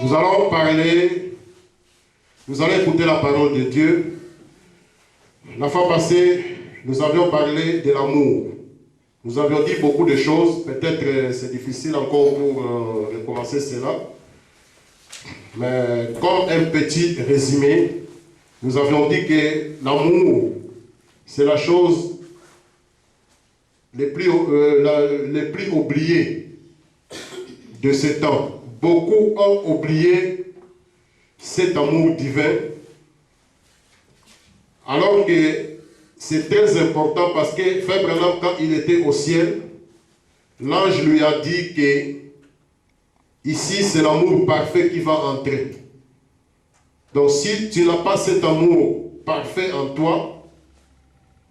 Nous allons écouter la parole de Dieu. La fois passée, nous avions parlé de l'amour. Nous avions dit beaucoup de choses. Peut-être c'est difficile encore pour recommencer cela. Mais comme un petit résumé, nous avions dit que l'amour, c'est la chose les plus oubliées de ce temps. Beaucoup ont oublié cet amour divin, alors que c'est très important parce que Frère Branham, quand il était au ciel, l'ange lui a dit que ici c'est l'amour parfait qui va entrer. Donc si tu n'as pas cet amour parfait en toi,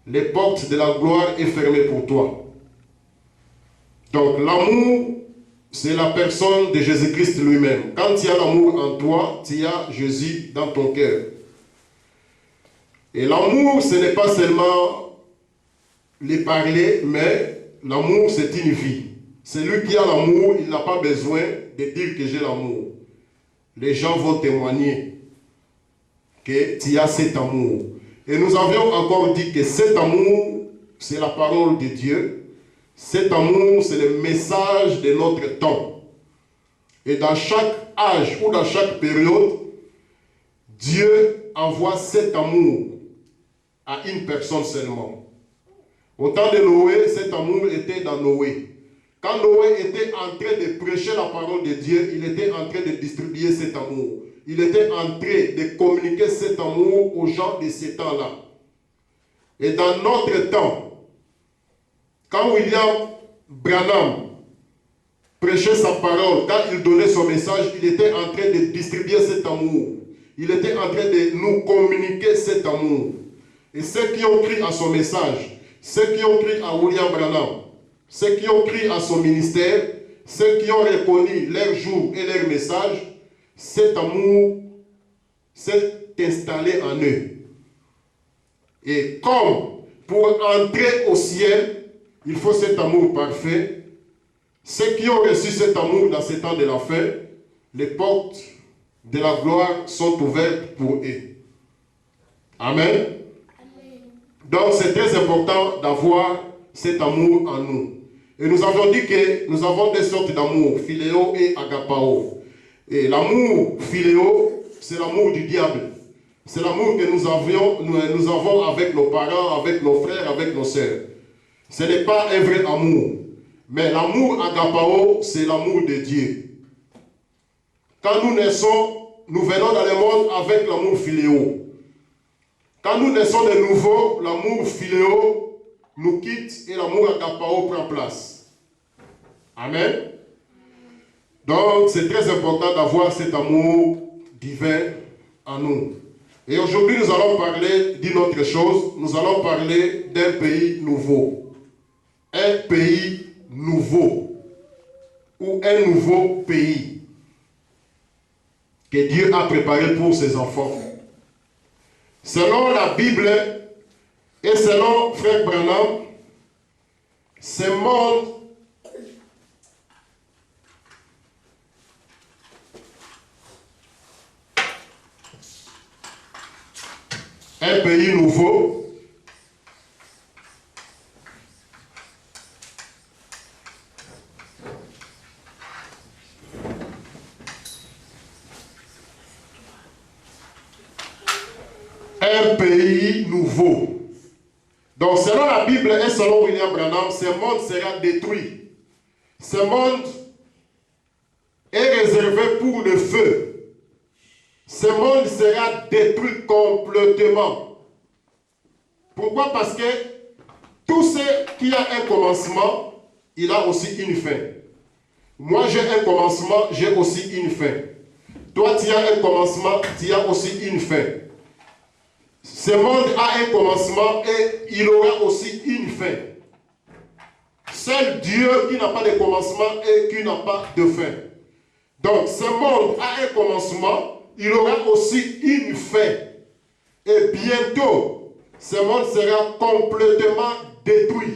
les portes de la gloire sont fermées pour toi. Donc l'amour, c'est la personne de Jésus-Christ lui-même. Quand tu as l'amour en toi, tu as Jésus dans ton cœur. Et l'amour, ce n'est pas seulement les parler, mais l'amour, c'est une vie. Celui qui a l'amour, il n'a pas besoin de dire que j'ai l'amour. Les gens vont témoigner que tu as cet amour. Et nous avions encore dit que cet amour, c'est la parole de Dieu. Cet amour, c'est le message de notre temps. Et dans chaque âge ou dans chaque période, Dieu envoie cet amour à une personne seulement. Au temps de Noé, cet amour était dans Noé. Quand Noé était en train de prêcher la parole de Dieu, il était en train de distribuer cet amour. Il était en train de communiquer cet amour aux gens de ce temps-là. Et dans notre temps, quand William Branham prêchait sa parole, quand il donnait son message, il était en train de distribuer cet amour. Il était en train de nous communiquer cet amour. Et ceux qui ont cru à son message, ceux qui ont cru à William Branham, ceux qui ont cru à son ministère, ceux qui ont reconnu leur jour et leur message, cet amour s'est installé en eux. Et comme pour entrer au ciel, il faut cet amour parfait. Ceux qui ont reçu cet amour dans ces temps de la fin, les portes de la gloire sont ouvertes pour eux. Amen. Donc c'est très important d'avoir cet amour en nous. Et nous avons dit que nous avons deux sortes d'amour, philéo et agapao. Et l'amour philéo, c'est l'amour du diable. C'est l'amour que nous avons avec nos parents, avec nos frères, avec nos sœurs. Ce n'est pas un vrai amour. Mais l'amour agapao, c'est l'amour de Dieu. Quand nous naissons, nous venons dans le monde avec l'amour philéo. Quand nous naissons de nouveau, l'amour philéo nous quitte et l'amour agapao prend place. Amen. Donc, c'est très important d'avoir cet amour divin en nous. Et aujourd'hui, nous allons parler d'une autre chose. Nous allons parler d'un pays nouveau. Un pays nouveau. Ou un nouveau pays que Dieu a préparé pour ses enfants. Selon la Bible et selon Frère Branham, ce monde un pays nouveau un pays nouveau. Donc selon la Bible et selon William Branham, ce monde sera détruit. Ce monde est réservé pour le feu. Ce monde sera détruit complètement. Pourquoi? Parce que tout ce qui a un commencement, il a aussi une fin. Moi j'ai un commencement, j'ai aussi une fin. Toi tu as un commencement, tu as aussi une fin. Ce monde a un commencement et il aura aussi une fin. Seul Dieu qui n'a pas de commencement et qui n'a pas de fin. Donc ce monde a un commencement, il aura aussi une fin. Et bientôt, ce monde sera complètement détruit.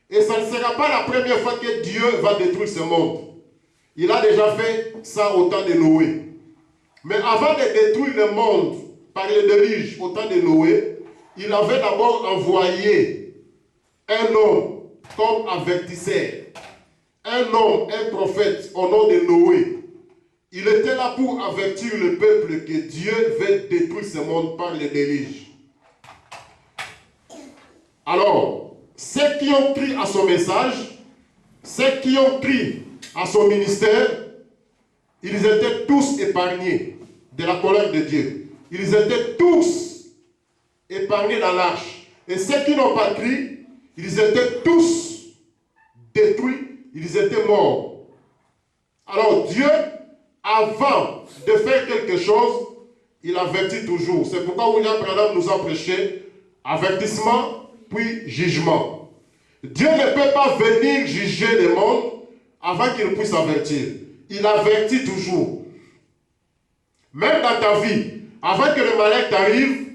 Et ça ne sera pas la première fois que Dieu va détruire ce monde. Il a déjà fait ça au temps de Noé. Mais avant de détruire le monde par le déluge au temps de Noé, il avait d'abord envoyé un homme comme avertisseur. Un homme, un prophète au nom de Noé. Il était là pour avertir le peuple que Dieu veut détruire ce monde par le déluge. Alors, ceux qui ont cru à son message, ceux qui ont cru à son ministère, ils étaient tous épargnés de la colère de Dieu. Ils étaient tous épargnés dans l'arche. Et ceux qui n'ont pas cru, ils étaient tous détruits, ils étaient morts. Alors Dieu, avant de faire quelque chose, il avertit toujours. C'est pourquoi William Branham nous a prêché avertissement puis jugement. Dieu ne peut pas venir juger le monde avant qu'il puisse avertir. Il avertit toujours. Même dans ta vie, avant que le malheur t'arrive,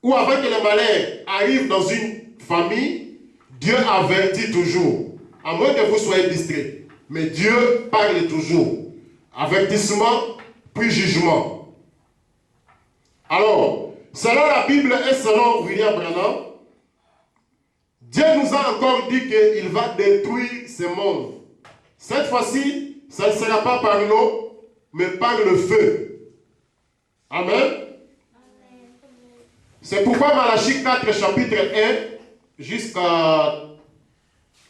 ou avant que le malheur arrive dans une famille, Dieu avertit toujours. À moins que vous soyez distrait. Mais Dieu parle toujours. Avertissement, puis jugement. Alors, selon la Bible et selon William Branham, Dieu nous a encore dit qu'il va détruire ce monde. Cette fois-ci, ça ne sera pas par l'eau, mais par le feu. Amen. C'est pourquoi Malachie 4, chapitre 1, jusqu'à...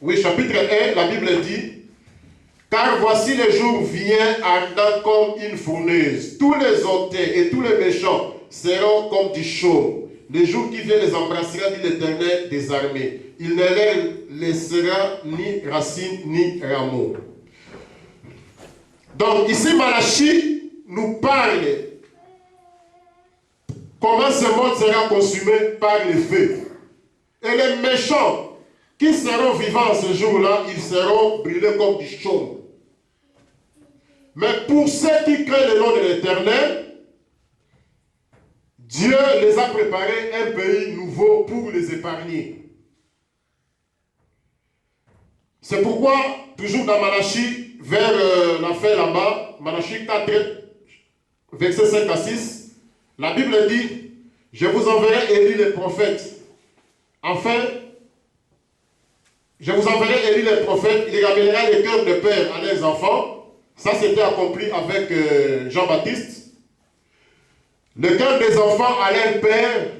Oui, chapitre 1, la Bible dit, « Car voici le jour vient ardent comme une fournaise. Tous les auteurs et tous les méchants seront comme du chaume. Le jour qui vient les embrassera, dit l'Éternel des armées. Il ne leur laissera ni racine ni rameau. » Donc ici, Malachie nous parle comment ce monde sera consumé par le feu. Et les méchants qui seront vivants ce jour-là, ils seront brûlés comme du chaume. Mais pour ceux qui craignent le nom de l'Éternel, Dieu les a préparé un pays nouveau pour les épargner. C'est pourquoi, toujours dans Malachie, vers la fin là-bas, Malachie 4, versets 5 à 6, la Bible dit, « Je vous enverrai Élie le prophète. Enfin, je vous enverrai Élie le prophète, il ramènera les cœurs de père à leurs enfants. » Ça, c'était accompli avec Jean-Baptiste. Le cœur des enfants à leur père,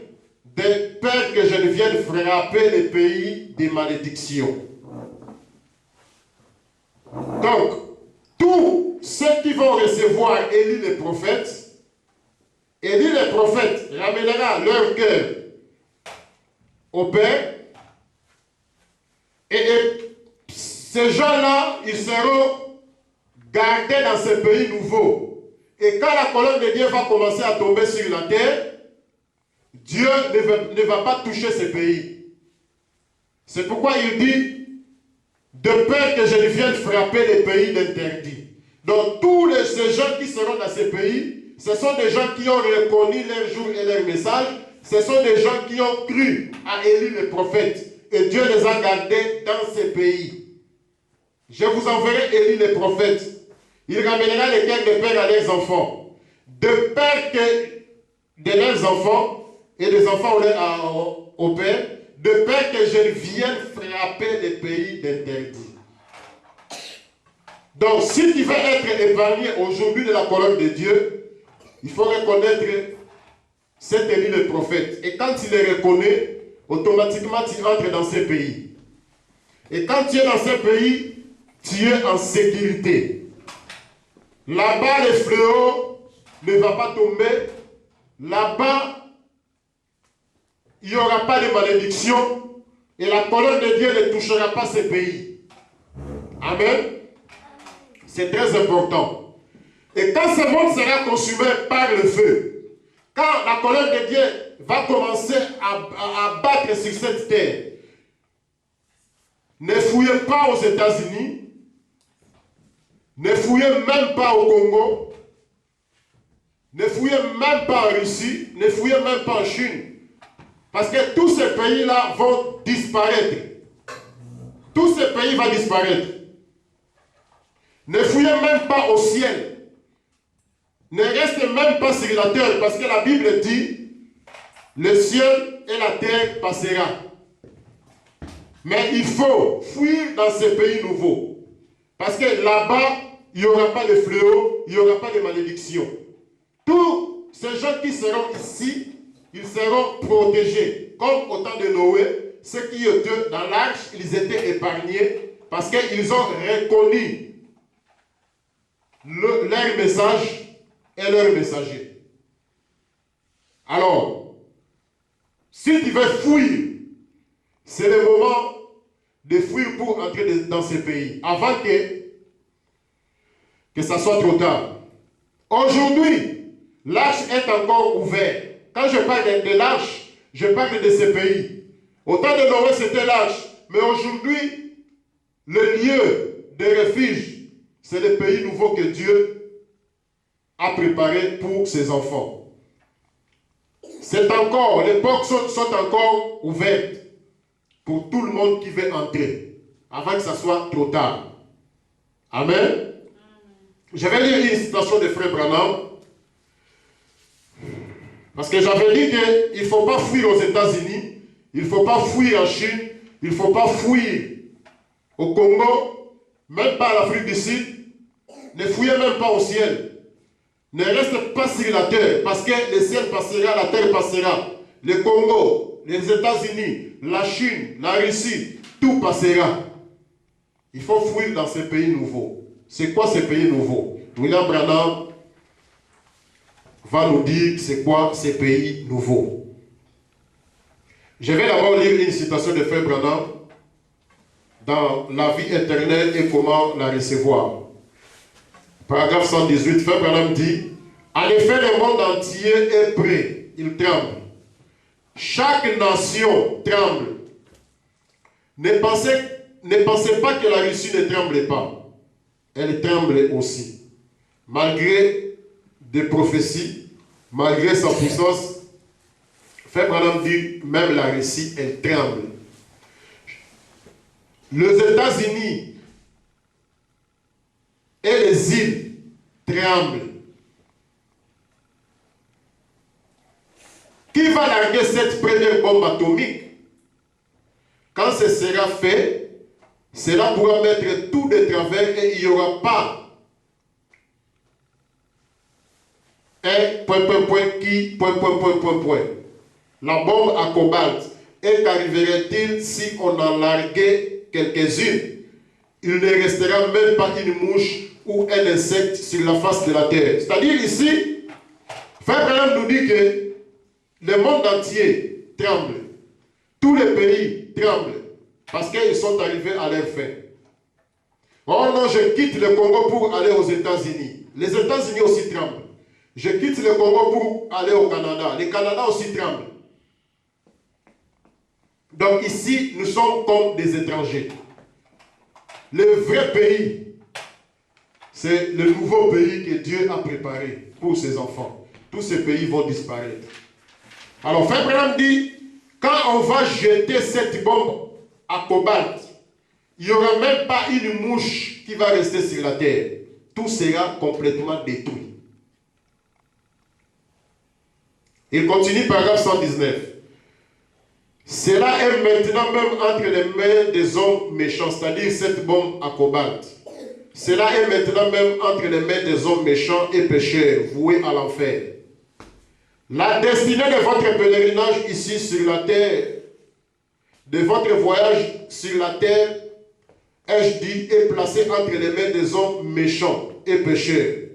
des pères que je ne vienne frapper les pays des malédictions. Donc, tous ceux qui vont recevoir Élie le prophète ramènera leur cœur au Père. Et ces gens-là, ils seront gardés dans ce pays nouveau. Et quand la colonne de Dieu va commencer à tomber sur la terre, Dieu ne va pas toucher ce pays. C'est pourquoi il dit, de peur que je ne vienne frapper les pays d'interdit. Donc tous ces gens qui seront dans ces pays, ce sont des gens qui ont reconnu leur jour et leur message. Ce sont des gens qui ont cru à Élie le prophète. Et Dieu les a gardés dans ces pays. Je vous enverrai Élie le prophète. Il ramènera les cœurs de père à leurs enfants. De peur que de leurs enfants et des enfants au père, de peur que je vienne frapper les pays d'interdit. Donc, si tu veux être épargné aujourd'hui de la colonne de Dieu, il faut reconnaître cet Élie le prophète. Et quand tu le reconnais, automatiquement tu entres dans ces pays. Et quand tu es dans ces pays, tu es en sécurité. Là-bas, le fléau ne va pas tomber. Là-bas, il n'y aura pas de malédiction. Et la colonne de Dieu ne touchera pas ces pays. Amen. C'est très important. Et quand ce monde sera consumé par le feu, quand la colonne de Dieu va commencer à battre sur cette terre, ne fouillez pas aux États-Unis, ne fouillez même pas au Congo, ne fouillez même pas en Russie, ne fouillez même pas en Chine. Parce que tous ces pays-là vont disparaître. Tous ces pays vont disparaître. Ne fouillez même pas au ciel. ne reste même pas sur la terre, parce que la Bible dit, le ciel et la terre passera. Mais il faut fuir dans ces pays nouveaux. Parce que là-bas, il n'y aura pas de fléau, il n'y aura pas de malédiction. Tous ces gens qui seront ici, ils seront protégés. Comme au temps de Noé, ceux qui étaient dans l'arche, ils étaient épargnés parce qu'ils ont reconnu leur message et leur messager. Alors, si tu veux fuir, c'est le moment de fuir pour entrer dans ces pays, avant que ça soit trop tard. Aujourd'hui, l'arche est encore ouverte. Quand je parle de l'arche, je parle de ces pays. Au temps de Noé, c'était l'arche. Mais aujourd'hui, le lieu de refuge, c'est le pays nouveau que Dieu a préparé pour ses enfants. C'est encore, les portes sont encore ouvertes pour tout le monde qui veut entrer, avant que ça soit trop tard. Amen. Je vais lire une citation de Frère Branham, parce que j'avais dit qu'il ne faut pas fuir aux États-Unis, il ne faut pas fuir en Chine, il ne faut pas fuir au Congo, même pas à l'Afrique du Sud, ne fuyez même pas au ciel. Ne reste pas sur la terre, parce que le ciel passera, la terre passera. Le Congo, les États-Unis, la Chine, la Russie, tout passera. Il faut fuir dans ces pays nouveaux. C'est quoi ces pays nouveaux? William Branham va nous dire c'est quoi ces pays nouveaux. Je vais d'abord lire une citation de Frère Branham dans la vie éternelle et comment la recevoir. Paragraphe 118, Frère Branham dit, en effet, le monde entier est prêt, il tremble. Chaque nation tremble. Ne pensez pas que la Russie ne tremble pas. Elle tremble aussi. Malgré des prophéties, malgré sa puissance, Frère Branham dit, même la Russie, elle tremble. Les États-Unis et les îles tremblent. Qui va larguer cette première bombe atomique? Quand ce sera fait, cela pourra mettre tout de travers et il n'y aura pas un ... qui ... La bombe à cobalt, et qu'arriverait-il si on en larguait quelques-unes? Il ne restera même pas une mouche ou un insecte sur la face de la terre. C'est-à-dire ici, Frère Branham nous dit que le monde entier tremble. Tous les pays tremblent parce qu'ils sont arrivés à leur fin. Oh non, je quitte le Congo pour aller aux États-Unis. Les États-Unis aussi tremblent. Je quitte le Congo pour aller au Canada. Le Canada aussi tremble. Donc ici, nous sommes comme des étrangers. Le vrai pays, c'est le nouveau pays que Dieu a préparé pour ses enfants. Tous ces pays vont disparaître. Alors, Frère Branham dit, quand on va jeter cette bombe à cobalt, il n'y aura même pas une mouche qui va rester sur la terre. Tout sera complètement détruit. Il continue, paragraphe 119. Cela est maintenant même entre les mains des hommes méchants, c'est-à-dire cette bombe à cobalt. Cela est maintenant même entre les mains des hommes méchants et pécheurs, voués à l'enfer. La destinée de votre pèlerinage ici sur la terre, de votre voyage sur la terre, ai-je dit, est placée entre les mains des hommes méchants et pécheurs.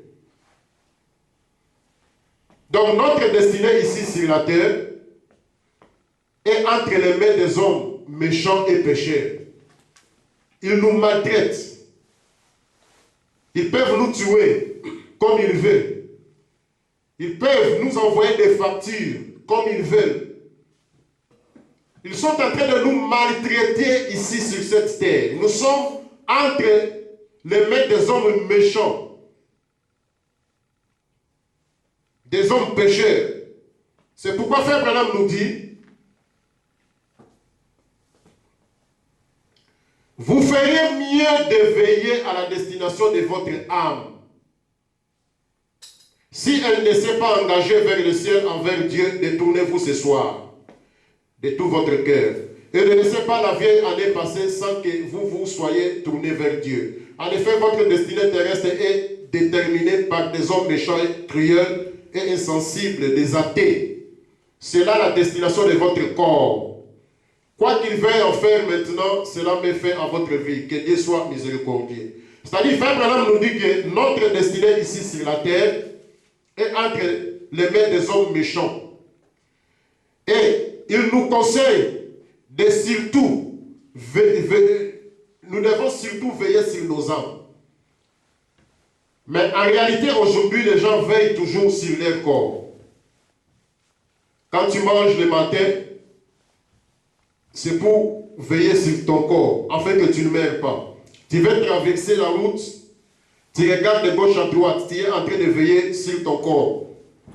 Donc notre destinée ici sur la terre est entre les mains des hommes méchants et pécheurs. Ils nous maltraitent. Ils peuvent nous tuer comme ils veulent. Ils peuvent nous envoyer des factures comme ils veulent. Ils sont en train de nous maltraiter ici sur cette terre. Nous sommes entre les mains des hommes méchants, des hommes pécheurs. C'est pourquoi Frère Branham nous dit, vous feriez mieux de veiller à la destination de votre âme. Si elle ne s'est pas engagée vers le ciel envers Dieu, détournez-vous ce soir de tout votre cœur. Et ne laissez pas la vieille année passer sans que vous soyez tournés vers Dieu. En effet, votre destinée terrestre est déterminée par des hommes méchants, cruels et insensibles, des athées. C'est là la destination de votre corps. Quoi qu'il veuille en faire maintenant, cela met fin à votre vie. Que Dieu soit miséricordieux. C'est-à-dire, Frère Branham nous dit que notre destinée ici sur la terre est entre les mains des hommes méchants. Et il nous conseille de surtout, nous devons surtout veiller sur nos âmes. Mais en réalité, aujourd'hui, les gens veillent toujours sur leur corps. Quand tu manges le matin, c'est pour veiller sur ton corps, afin que tu ne meurs pas. Tu veux traverser la route, tu regardes de gauche à droite, tu es en train de veiller sur ton corps,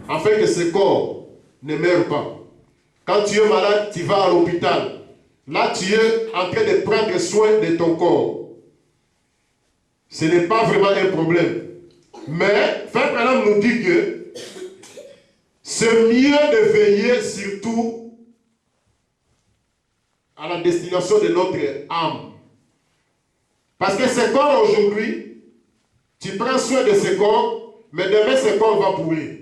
afin que ce corps ne meure pas. Quand tu es malade, tu vas à l'hôpital. Là, tu es en train de prendre soin de ton corps. Ce n'est pas vraiment un problème. Mais, Frère Branham nous dit que c'est mieux de veiller surtout à la destination de notre âme. Parce que ce corps aujourd'hui, tu prends soin de ce corps, mais demain ce corps va pourrir.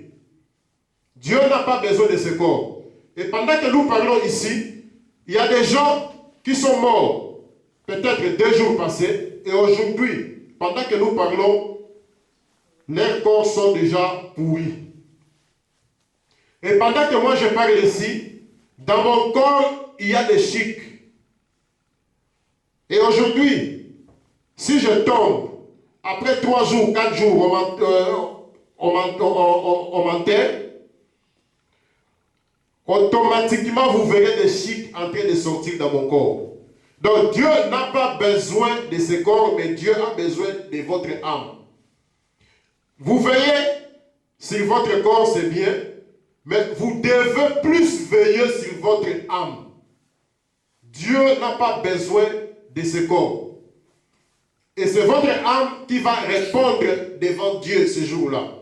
Dieu n'a pas besoin de ce corps. Et pendant que nous parlons ici, il y a des gens qui sont morts, peut-être 2 jours passés, et aujourd'hui, pendant que nous parlons, leurs corps sont déjà pourris. Et pendant que moi je parle ici, dans mon corps, il y a des chics. Et aujourd'hui, si je tombe, après 3 jours, 4 jours, on m'enterre, automatiquement vous verrez des chics en train de sortir dans mon corps. Donc Dieu n'a pas besoin de ce corps, mais Dieu a besoin de votre âme. Vous veillez sur votre corps, c'est bien, mais vous devez plus veiller sur votre âme. Dieu n'a pas besoin de ce corps. Et c'est votre âme qui va répondre devant Dieu ce jour-là.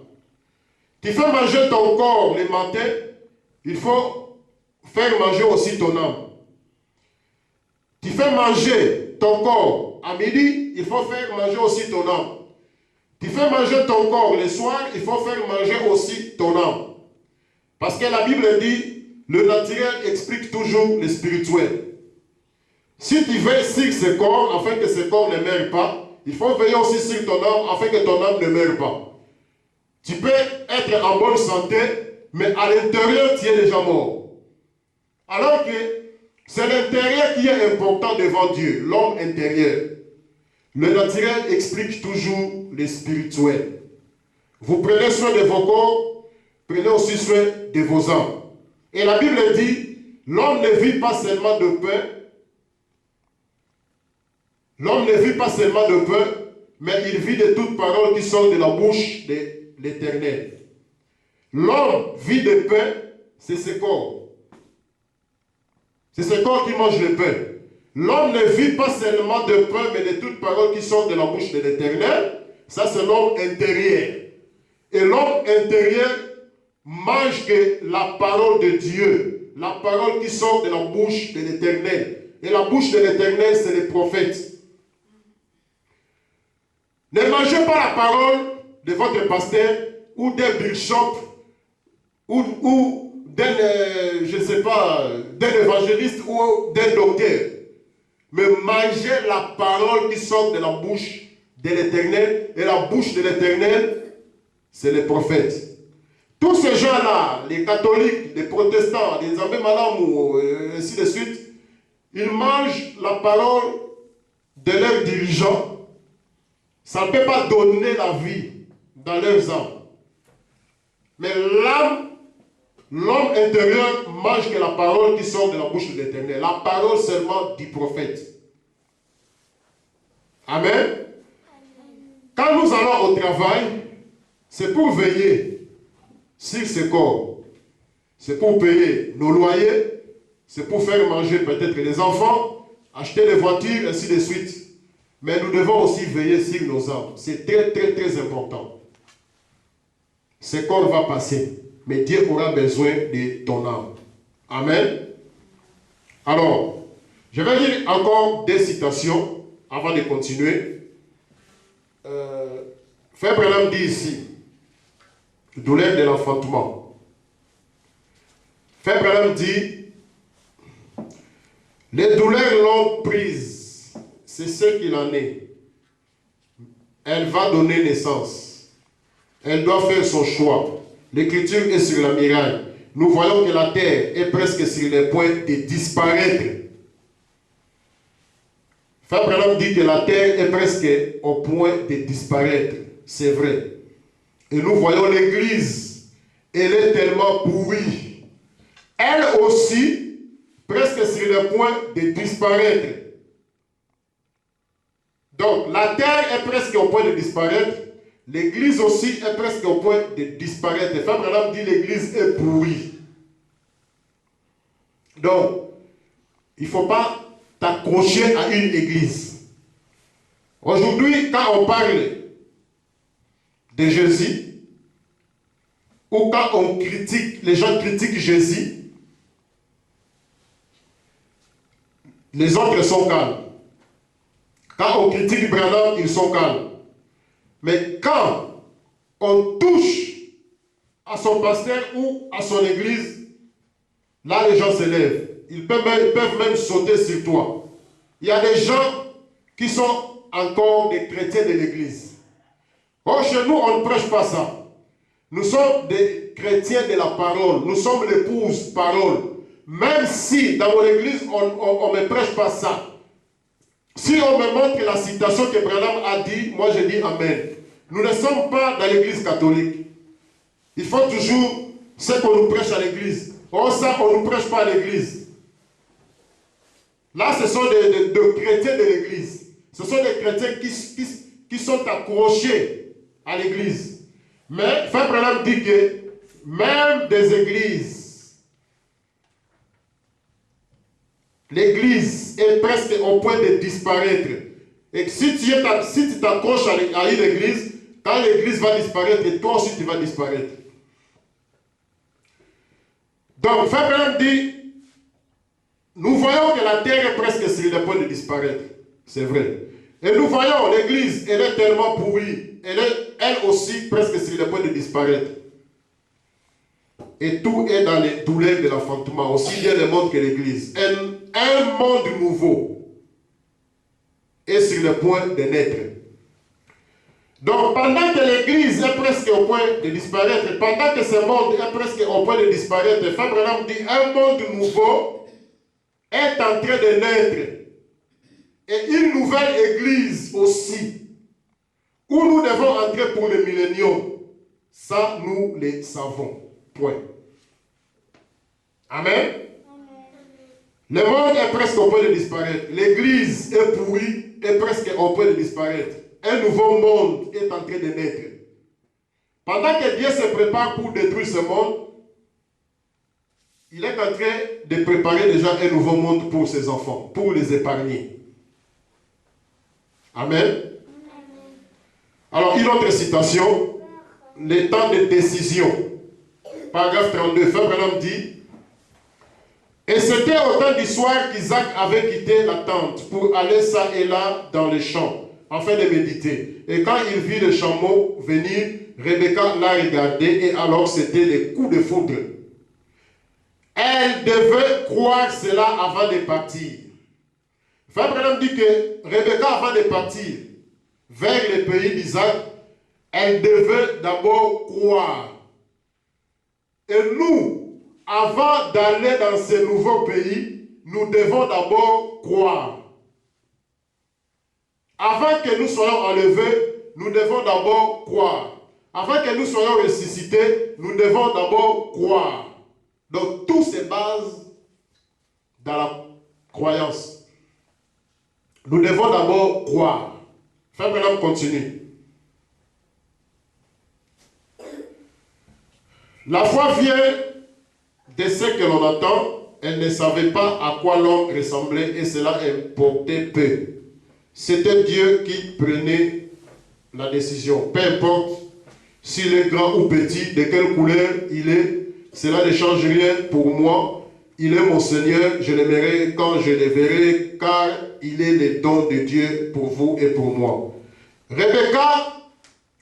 Tu fais manger ton corps le matin, il faut faire manger aussi ton âme. Tu fais manger ton corps à midi, il faut faire manger aussi ton âme. Tu fais manger ton corps le soir, il faut faire manger aussi ton âme. Parce que la Bible dit, le naturel explique toujours le spirituel. Si tu veilles sur ce corps, afin que ce corps ne meure pas, il faut veiller aussi sur ton âme, afin que ton âme ne meure pas. Tu peux être en bonne santé, mais à l'intérieur, tu es déjà mort. Alors que c'est l'intérieur qui est important devant Dieu, l'homme intérieur. Le naturel explique toujours le spirituel. Vous prenez soin de vos corps, prenez aussi soin de vos âmes. Et la Bible dit, l'homme ne vit pas seulement de pain, l'homme ne vit pas seulement de pain, mais il vit de toutes paroles qui sortent de la bouche de l'Éternel. L'homme vit de pain, c'est ce corps. C'est ce corps qui mange le pain. L'homme ne vit pas seulement de pain, mais de toutes paroles qui sortent de la bouche de l'Éternel. Ça, c'est l'homme intérieur. Et l'homme intérieur mange que la parole de Dieu. La parole qui sort de la bouche de l'Éternel. Et la bouche de l'Éternel, c'est les prophètes. Ne mangez pas la parole de votre pasteur ou d'un bishop ou d'un, je ne sais pas, d'un évangéliste ou d'un docteur. Mais mangez la parole qui sort de la bouche de l'Éternel. Et la bouche de l'Éternel, c'est les prophètes. Tous ces gens-là, les catholiques, les protestants, les abbés madame, ainsi de suite, ils mangent la parole de leurs dirigeants. Ça ne peut pas donner la vie dans leurs âmes. Mais l'âme, l'homme intérieur mange que la parole qui sort de la bouche de l'Éternel. La parole seulement du prophète. Amen. Quand nous allons au travail, c'est pour veiller sur ce corps. C'est pour payer nos loyers. C'est pour faire manger peut-être les enfants, acheter des voitures, ainsi de suite. Mais nous devons aussi veiller sur nos âmes. C'est très, très, très important. ce corps va passer. Mais Dieu aura besoin de ton âme. Amen. Alors, je vais lire encore des citations avant de continuer. Frère Branham dit ici, douleur de l'enfantement. Frère Branham dit, les douleurs longues prises, c'est ce qu'il en est. Elle va donner naissance. Elle doit faire son choix. L'écriture est sur la muraille. Nous voyons que la terre est presque sur le point de disparaître. Frère Branham dit que la terre est presque au point de disparaître. C'est vrai. Et nous voyons l'église. Elle est tellement pourrie. Elle aussi, presque sur le point de disparaître. Donc, la terre est presque au point de disparaître. L'église aussi est presque au point de disparaître. Frère Branham dit l'église est pourrie. Donc, il ne faut pas t'accrocher à une église. Aujourd'hui, quand on parle de Jésus, ou quand on critique, les gens critiquent Jésus, les autres sont calmes. Quand on critique Branham, ils sont calmes. Mais quand on touche à son pasteur ou à son église, là les gens se lèvent. Ils peuvent même sauter sur toi. Il y a des gens qui sont encore des chrétiens de l'église. Or, chez nous, on ne prêche pas ça. Nous sommes des chrétiens de la parole. Nous sommes l'épouse parole. Même si dans mon église, on ne prêche pas ça. Si on me montre la citation que Branham a dit, moi je dis Amen. Nous ne sommes pas dans l'église catholique. Il faut toujours ce qu'on nous prêche à l'église. Or ça, on ne nous prêche pas à l'église. Là, ce sont des chrétiens de l'église. Ce sont des chrétiens qui sont accrochés à l'église. Mais Frère Branham dit que même des églises, l'église est presque au point de disparaître. Et si tu t'accroches à une église, quand l'église va disparaître, et toi aussi tu vas disparaître. Donc, Frère Branham dit, nous voyons que la terre est presque sur le point de disparaître. C'est vrai. Et nous voyons l'église, elle est tellement pourrie. Elle aussi presque sur le point de disparaître. Et tout est dans les douleurs de l'enfantement, aussi bien le monde que l'église. Un monde nouveau est sur le point de naître. Donc, pendant que l'église est presque au point de disparaître, pendant que ce monde est presque au point de disparaître, Frère Branham dit, un monde nouveau est en train de naître. Et une nouvelle église aussi, où nous devons entrer pour le millénium. Ça, nous le savons. Point. Amen. Le monde est presque au point de disparaître. L'église est pourrie, est presque au point de disparaître. Un nouveau monde est en train de naître. Pendant que Dieu se prépare pour détruire ce monde, il est en train de préparer déjà un nouveau monde pour ses enfants, pour les épargner. Amen. Alors, une autre citation, le temps de décision. Paragraphe 32, Frère Branham dit, et c'était au temps du soir qu'Isaac avait quitté la tente pour aller ça et là dans les champs, afin de méditer. Et quand il vit le chameau venir, Rebecca l'a regardé, et alors c'était les coups de foudre. Elle devait croire cela avant de partir. Frère Branham dit que Rebecca, avant de partir vers le pays d'Isaac, elle devait d'abord croire. Et nous, avant d'aller dans ce nouveau pays, nous devons d'abord croire. Avant que nous soyons enlevés, nous devons d'abord croire. Avant que nous soyons ressuscités, nous devons d'abord croire. Donc tout se base dans la croyance. Nous devons d'abord croire. Frère Branham continue. La foi vient de ce que l'on entend. Elle ne savait pas à quoi l'homme ressemblait et cela importait peu. C'était Dieu qui prenait la décision. Peu importe s'il est grand ou petit, de quelle couleur il est, cela ne change rien pour moi. Il est mon Seigneur, je l'aimerai quand je le verrai, car il est le don de Dieu pour vous et pour moi. Rebecca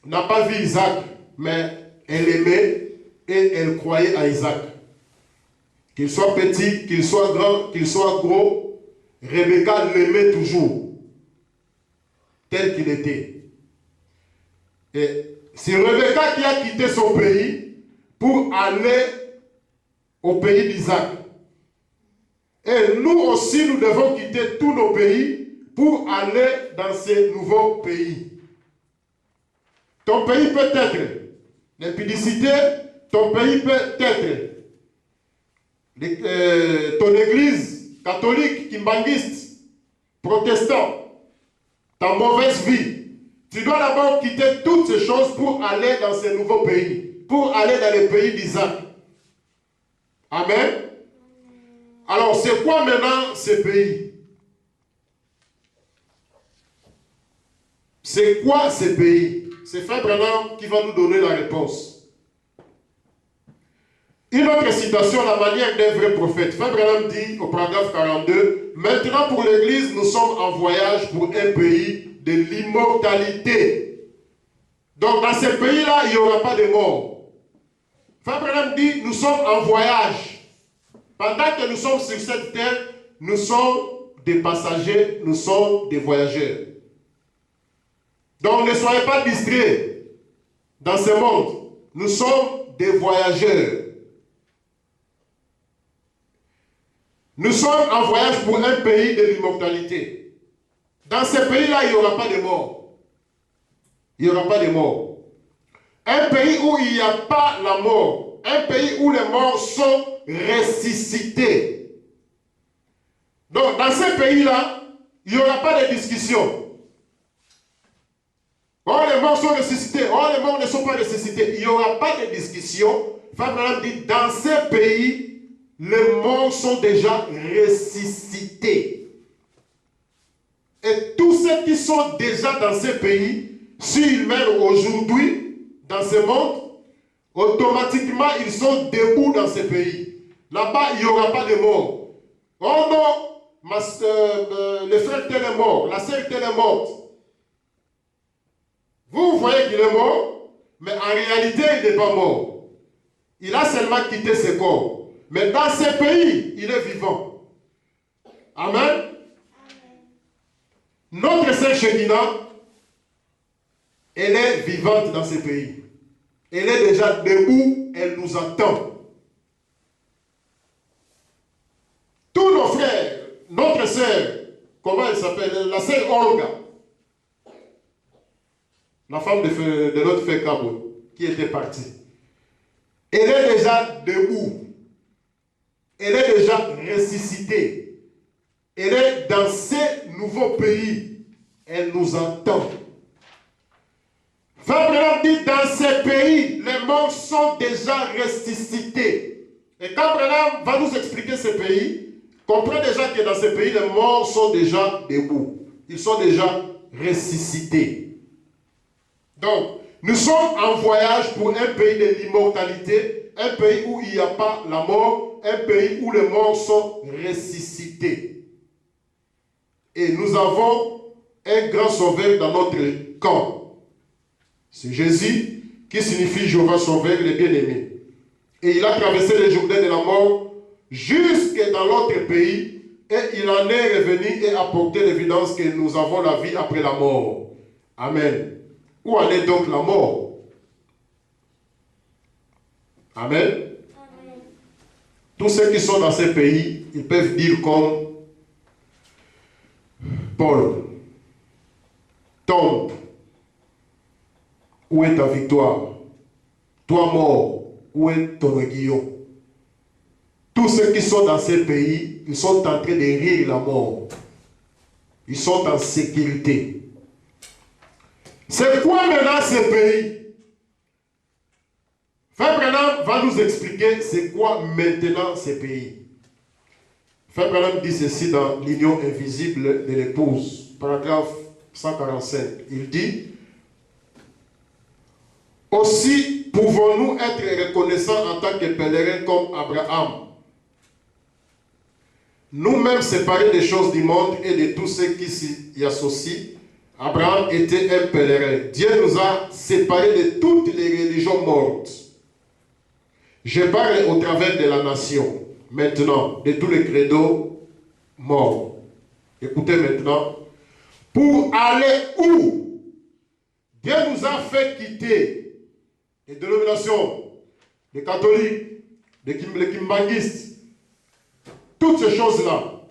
n'a pas vu Isaac, mais elle aimait et elle croyait à Isaac. Qu'il soit petit, qu'il soit grand, qu'il soit gros, Rebecca l'aimait toujours, tel qu'il était. Et c'est Rebecca qui a quitté son pays pour aller au pays d'Isaac. Et nous aussi, nous devons quitter tous nos pays pour aller dans ces nouveaux pays. Ton pays peut être l'impudicité, ton pays peut être ton église catholique, kimbanguiste, protestant, ta mauvaise vie. Tu dois d'abord quitter toutes ces choses pour aller dans ces nouveaux pays, pour aller dans les pays d'Isaac. Amen. Alors, c'est quoi maintenant ces pays? C'est quoi ces pays? C'est Frère Branham qui va nous donner la réponse. Une autre citation, la manière d'un vrai prophète. Frère Branham dit au paragraphe 42, « Maintenant pour l'Église, nous sommes en voyage pour un pays de l'immortalité. » Donc dans ces pays-là, il n'y aura pas de mort. Frère Branham dit, nous sommes en voyage. Pendant que nous sommes sur cette terre, nous sommes des passagers, nous sommes des voyageurs. Donc ne soyez pas distraits dans ce monde. Nous sommes des voyageurs. Nous sommes en voyage pour un pays de l'immortalité. Dans ce pays-là, il n'y aura pas de mort. Il n'y aura pas de mort. Un pays où il n'y a pas la mort. Un pays où les morts sont ressuscités. Donc, dans ce pays-là, il n'y aura pas de discussion. Oh, les morts sont ressuscités. Oh, les morts ne sont pas ressuscités. Il n'y aura pas de discussion. Fabien dit, dans ce pays, les morts sont déjà ressuscités. Et tous ceux qui sont déjà dans ce pays, s'ils meurent aujourd'hui, dans ce monde, automatiquement, ils sont debout dans ce pays. Là-bas, il n'y aura pas de mort. Oh non, le frère tel est mort, la sœur telle est morte. Vous voyez qu'il est mort, mais en réalité, il n'est pas mort. Il a seulement quitté ses corps. Mais dans ce pays, il est vivant. Amen. Notre sœur Chedina, elle est vivante dans ce pays. Elle est déjà debout, elle nous attend. Tous nos frères, notre sœur, comment elle s'appelle? La sœur Olga, la femme de notre frère Kabo, qui était partie. Elle est déjà debout. Elle est déjà ressuscitée. Elle est dans ces nouveaux pays. Elle nous entend. Frère dit, dans ces pays, les morts sont déjà ressuscités. Et quand Branham va nous expliquer ces pays, comprenez déjà que dans ces pays, les morts sont déjà debout. Ils sont déjà ressuscités. Donc, nous sommes en voyage pour un pays de l'immortalité, un pays où il n'y a pas la mort, un pays où les morts sont ressuscités. Et nous avons un grand sauveur dans notre camp. C'est Jésus, qui signifie Jéhovah sauveur, le bien-aimé. Et il a traversé le Jourdain de la mort jusque dans l'autre pays, et il en est revenu et apporté l'évidence que nous avons la vie après la mort. Amen. Où en est donc la mort? Amen. Amen. Tous ceux qui sont dans ces pays, ils peuvent dire comme Paul, tombe. Où est ta victoire? Toi mort, où est ton aiguillon? Tous ceux qui sont dans ces pays, ils sont en train de rire la mort. Ils sont en sécurité. C'est quoi maintenant ces pays? Frère Branham va nous expliquer c'est quoi maintenant ces pays. Frère Branham dit ceci dans l'union invisible de l'épouse, paragraphe 145. Il dit, Aussi pouvons-nous être reconnaissants en tant que pèlerins comme Abraham. Nous-mêmes séparés des choses du monde et de tous ceux qui s'y associent, Abraham était un pèlerin. Dieu nous a séparés de toutes les religions mortes. Je parle au travers de la nation, maintenant, de tous les credos morts. Écoutez maintenant. Pour aller où? Dieu nous a fait quitter les dénominations, les catholiques, les kimbanguistes, toutes ces choses-là.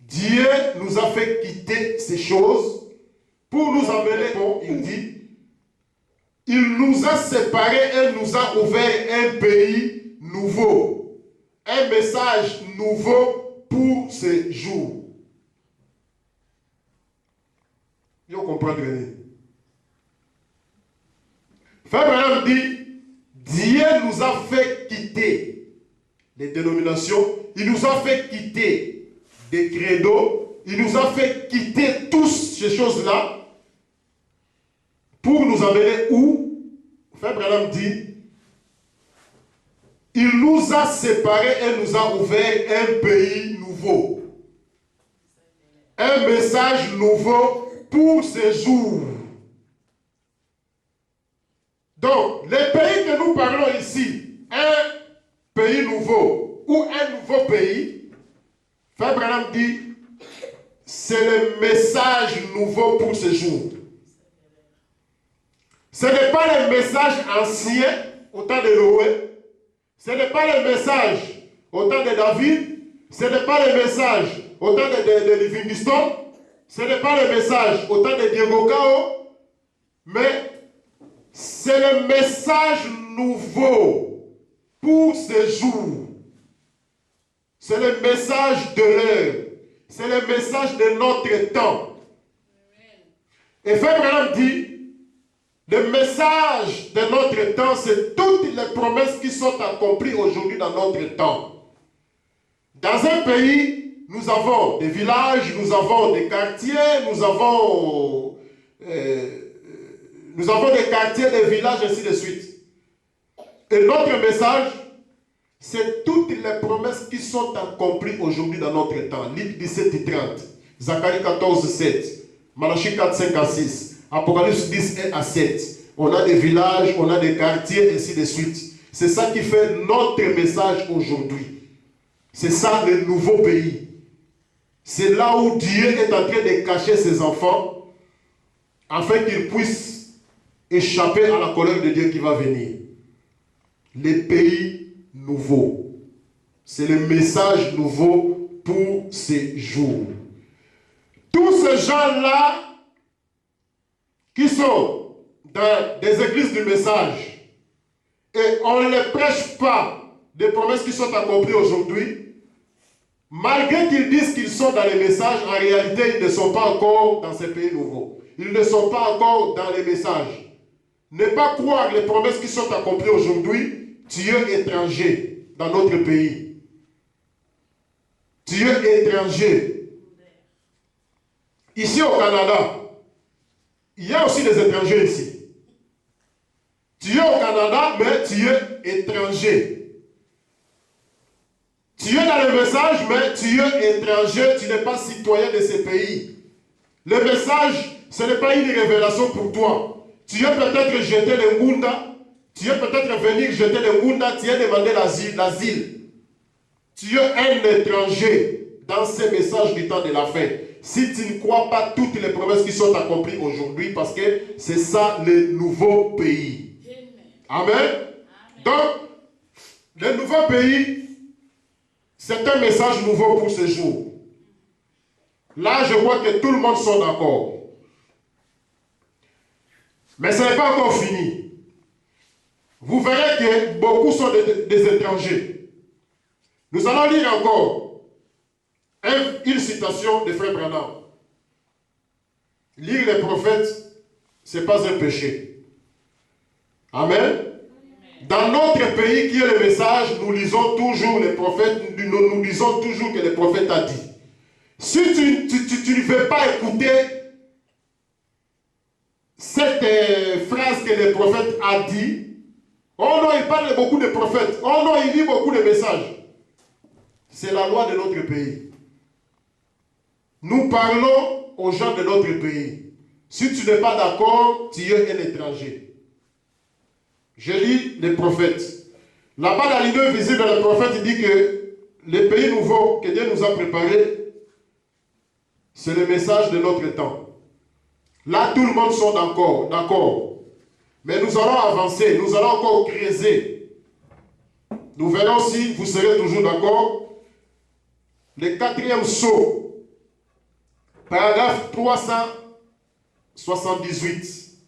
Dieu nous a fait quitter ces choses pour nous amener, il dit, il nous a séparés et nous a ouvert un pays nouveau, un message nouveau pour ces jours. Vous comprenez? Frère Branham dit, Dieu nous a fait quitter les dénominations, il nous a fait quitter des credos, il nous a fait quitter toutes ces choses-là pour nous amener où? Frère Branham dit, il nous a séparés et nous a ouvert un pays nouveau. Un message nouveau pour ces jours. Donc, les pays que nous parlons ici, un pays nouveau ou un nouveau pays, Frère Branham dit, c'est le message nouveau pour ces jours. Ce n'est pas le message ancien au temps de Noé. Ce n'est pas le message au temps de David. Ce n'est pas le message au temps de Livingstone. Ce n'est pas le message au temps de Diego Cao. Mais c'est le message nouveau pour ces jours. C'est le message de l'heure. C'est le message de notre temps. Et Frère Branham dit, le message de notre temps, c'est toutes les promesses qui sont accomplies aujourd'hui dans notre temps. Dans un pays, nous avons des villages, nous avons des quartiers, nous avons des quartiers, des villages, ainsi de suite. Et notre message, c'est toutes les promesses qui sont accomplies aujourd'hui dans notre temps. Luc 17 et 30, Zacharie 14, 7, Malachie 4, 5 à 6. Apocalypse 10 à 7. On a des villages, on a des quartiers, ainsi de suite. C'est ça qui fait notre message aujourd'hui. C'est ça le nouveau pays. C'est là où Dieu est en train de cacher ses enfants afin qu'ils puissent échapper à la colère de Dieu qui va venir. Les pays nouveaux. C'est le message nouveau pour ces jours. Tous ces gens-là qui sont dans des églises du message et on ne les prêche pas des promesses qui sont accomplies aujourd'hui, malgré qu'ils disent qu'ils sont dans les messages, en réalité ils ne sont pas encore dans ces pays nouveaux. Ils ne sont pas encore dans les messages. Ne pas croire les promesses qui sont accomplies aujourd'hui, tu es étranger dans notre pays. Tu es étranger. Ici au Canada, il y a aussi des étrangers ici. Tu es au Canada, mais tu es étranger. Tu es dans le message, mais tu es étranger, tu n'es pas citoyen de ces pays. Le message, ce n'est pas une révélation pour toi. Tu es peut-être jeté le Ngunda, tu es peut-être venu jeter le Ngunda, tu as demandé l'asile. Tu es un étranger dans ces messages du temps de la fin. Si tu ne crois pas toutes les promesses qui sont accomplies aujourd'hui, parce que c'est ça le nouveau pays. Amen. Amen. Donc, le nouveau pays, c'est un message nouveau pour ce jour. Là, je vois que tout le monde sont d'accord. Mais ce n'est pas encore fini. Vous verrez que beaucoup sont des étrangers. Nous allons lire encore une citation de Frère Branham. Lire les prophètes, ce n'est pas un péché. Amen. Dans notre pays qui est le message, nous lisons toujours les prophètes, nous lisons toujours que le prophète a dit. Si tu ne veux pas écouter cette phrase que le prophète a dit. Oh non, il parle beaucoup de prophètes. Oh non, il dit beaucoup de messages. C'est la loi de notre pays. Nous parlons aux gens de notre pays. Si tu n'es pas d'accord, tu es un étranger. Je lis les prophètes. Là-bas, la ligne visible, le prophète dit que le pays nouveau que Dieu nous a préparé, c'est le message de notre temps. Là, tout le monde sont d'accord. Mais nous allons avancer, nous allons encore creuser. Nous verrons si vous serez toujours d'accord. Le 4e sceau, paragraphe 378.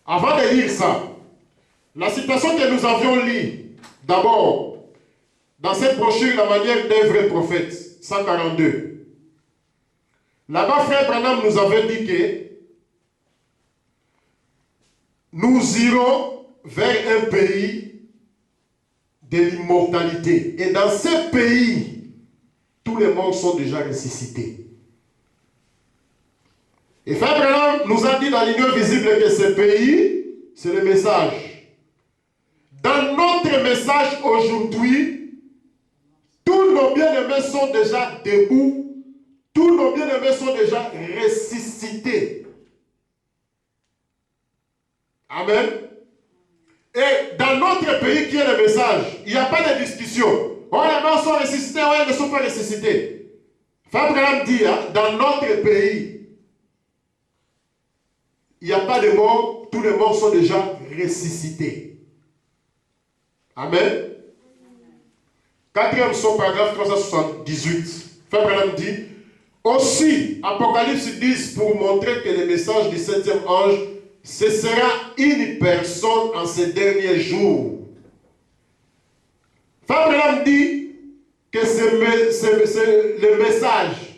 Avant de lire ça, la citation que nous avions lue, d'abord, dans cette brochure, la manière d'un vrai prophète, 142. Là-bas, frère Branham nous avait dit que nous irons vers un pays de l'immortalité. Et dans ce pays, tous les morts sont déjà ressuscités. Et frère Branham nous a dit dans l'union visible que ce pays, c'est le message. Dans notre message aujourd'hui, tous nos bien-aimés sont déjà debout. Tous nos bien-aimés sont déjà ressuscités. Amen. Et dans notre pays qui est le message, il n'y a pas de discussion. Oh, les morts sont ressuscités, oh, ils ne sont pas ressuscités. Fabraham dit, hein, dans notre pays, il n'y a pas de morts, tous les morts sont déjà ressuscités. Amen. 4e son paragraphe 378. Fabraham dit, aussi, Apocalypse 10, pour montrer que le message du 7e ange, ce sera une personne en ces derniers jours. Fabraham dit que le message,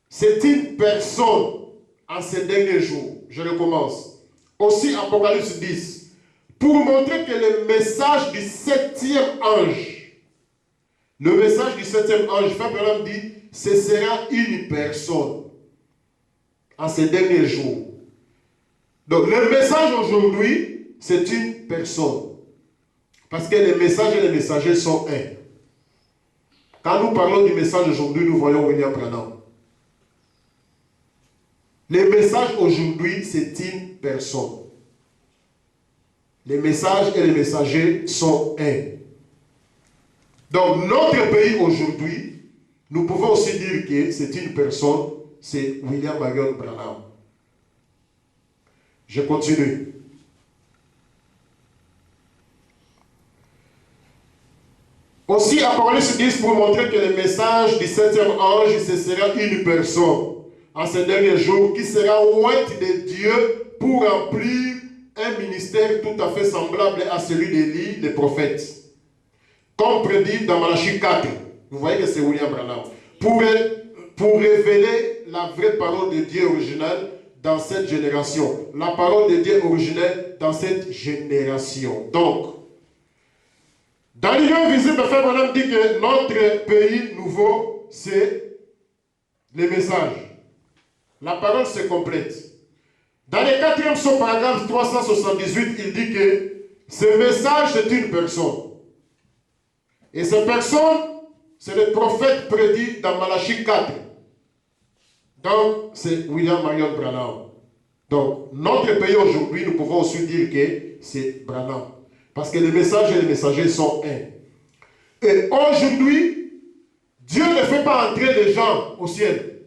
c'est une personne en ces derniers jours. Je recommence. Aussi, Apocalypse 10, pour montrer que le message du 7e ange, le message du 7e ange, Fabraham dit, ce sera une personne en ces derniers jours. Donc le message aujourd'hui, c'est une personne. Parce que les messages et les messagers sont un. Quand nous parlons du message aujourd'hui, nous voyons William Branham. Le message aujourd'hui, c'est une personne. Les messages et les messagers sont un. Donc notre pays aujourd'hui, nous pouvons aussi dire que c'est une personne. C'est William Marion Branham. Je continue. Aussi, Apocalypse 10 pour montrer que le message du 7e ange, ce sera une personne en ces derniers jours qui sera ointe de Dieu pour remplir un ministère tout à fait semblable à celui d'Élie, le prophète. Comme prédit dans Malachie 4. Vous voyez que c'est William Branham. Pour révéler la vraie parole de Dieu originale dans cette génération. La parole de Dieu originelle dans cette génération. Donc, dans l'union visible, Frère Branham dit que notre pays nouveau, c'est le message. La parole se complète. Dans le 4e son paragraphe 378, il dit que ce message, c'est une personne. Et cette personne, c'est le prophète prédit dans Malachie 4. Donc, c'est William Marion Branham. Donc, notre pays aujourd'hui, nous pouvons aussi dire que c'est Branham. Parce que les messages et les messagers sont un. Et aujourd'hui, Dieu ne fait pas entrer des gens au ciel.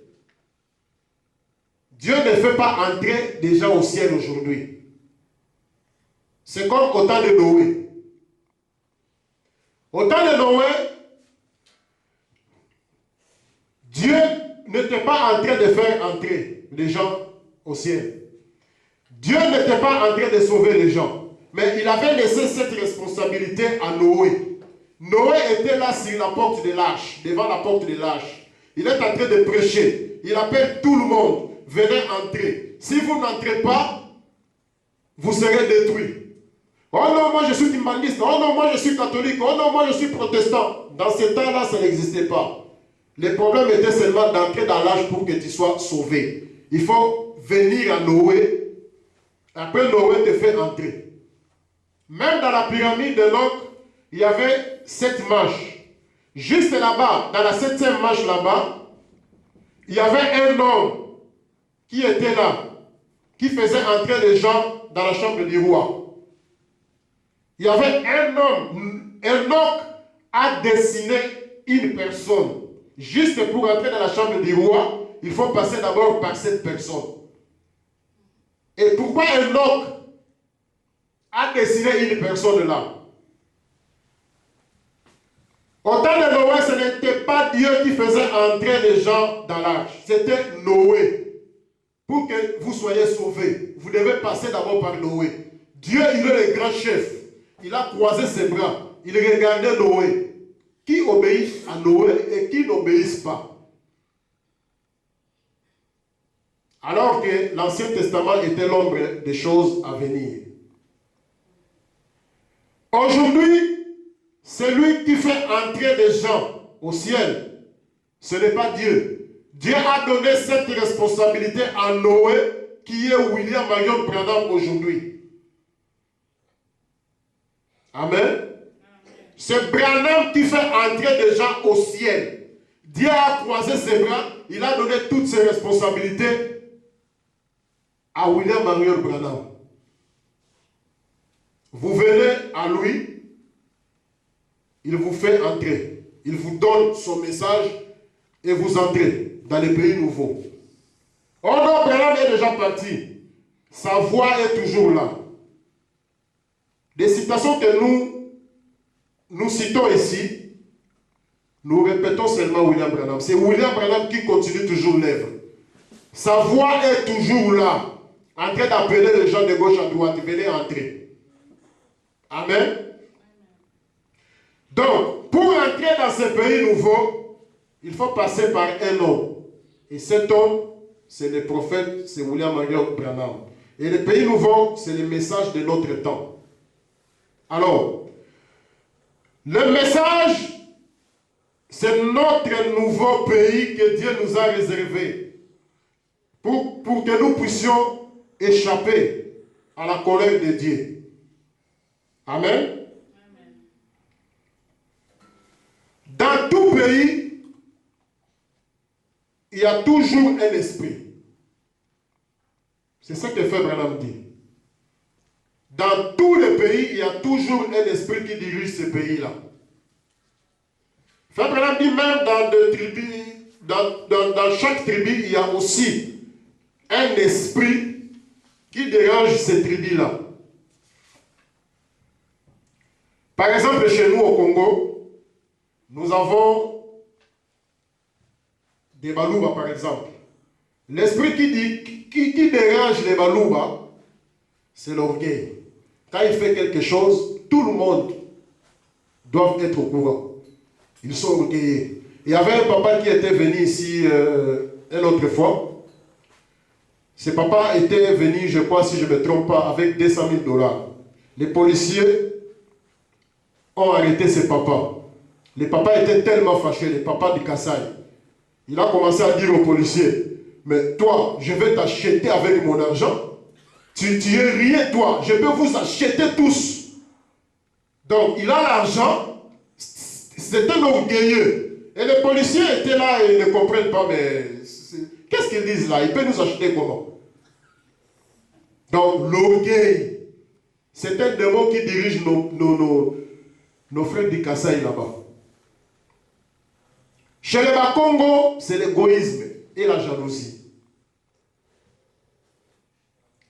Dieu ne fait pas entrer des gens au ciel aujourd'hui. C'est comme au temps de Noé. Au temps de Noé, Dieu n'était pas en train de faire entrer les gens au ciel. Dieu n'était pas en train de sauver les gens. Mais il avait laissé cette responsabilité à Noé. Noé était là sur la porte de l'arche, devant la porte de l'arche. Il est en train de prêcher. Il appelle tout le monde. Venez entrer. Si vous n'entrez pas, vous serez détruits. Oh non, moi je suis humaniste. Oh non, moi je suis catholique. Oh non, moi je suis protestant. Dans ce temps-là, ça n'existait pas. Le problème était seulement d'entrer dans l'âge pour que tu sois sauvé. Il faut venir à Noé Après, Noé te fait entrer. Même dans la pyramide de l'Oc, il y avait 7 marches. Juste là-bas, dans la 7e marche là-bas, il y avait un homme qui était là, qui faisait entrer les gens dans la chambre du roi. Il y avait un homme, Enoch a dessiné une personne. Juste pour entrer dans la chambre du roi, il faut passer d'abord par cette personne. Et pourquoi Enoch a dessiné une personne là? Au temps de Noé, ce n'était pas Dieu qui faisait entrer les gens dans l'arche. C'était Noé. Pour que vous soyez sauvés, vous devez passer d'abord par Noé. Dieu, il est le grand chef. Il a croisé ses bras. Il regardait Noé. Qui obéit à Noé et qui n'obéissent pas. Alors que l'Ancien Testament était l'ombre des choses à venir. Aujourd'hui, celui qui fait entrer des gens au ciel, ce n'est pas Dieu. Dieu a donné cette responsabilité à Noé, qui est William Marion Branham aujourd'hui. Amen. C'est Branham qui fait entrer des gens au ciel. Dieu a croisé ses bras, il a donné toutes ses responsabilités à William Marion Branham. Vous venez à lui, il vous fait entrer. Il vous donne son message et vous entrez dans les pays nouveaux. Oh non, Branham est déjà parti. Sa voix est toujours là. Des citations que nous citons ici, nous répétons seulement William Branham. C'est William Branham qui continue toujours l'œuvre. Sa voix est toujours là, en train d'appeler les gens de gauche à droite. Venez entrer. Amen. Donc, pour entrer dans ce pays nouveau, il faut passer par un homme. Et cet homme, c'est le prophète, c'est William Marion Branham. Et le pays nouveau, c'est le message de notre temps. Alors, le message, c'est notre nouveau pays que Dieu nous a réservé pour que nous puissions échapper à la colère de Dieu. Amen. Dans tout pays, il y a toujours un esprit. C'est ça que Frère Branham dit. Dans tous les pays, il y a toujours un esprit qui dirige ce pays-là. Frère Branham dit même dans des tribus, dans chaque tribu, il y a aussi un esprit qui dérange ces tribus-là. Par exemple, chez nous au Congo, nous avons des Balouba, par exemple. L'esprit qui dérange les Balouba, c'est l'orgueil. Quand il fait quelque chose, tout le monde doit être au courant. Ils sont orgueillés. Il y avait un papa qui était venu ici une autre fois. Ce papa était venu, je crois, si je ne me trompe pas, avec 200 000 $. Les policiers ont arrêté ce papa. Le papa était tellement fâché, le papa du Kassai. Il a commencé à dire aux policiers, mais toi, je vais t'acheter avec mon argent. Tu es rien, toi. Je peux vous acheter tous. Donc, il a l'argent. C'est un orgueilleux. Et les policiers étaient là et ils ne comprennent pas, mais qu'est-ce qu'ils disent là? Ils peuvent nous acheter comment? Donc, l'orgueil, c'est un démon qui dirige nos frères du Kassai là-bas. Chez les Bakongo, c'est l'égoïsme et la jalousie.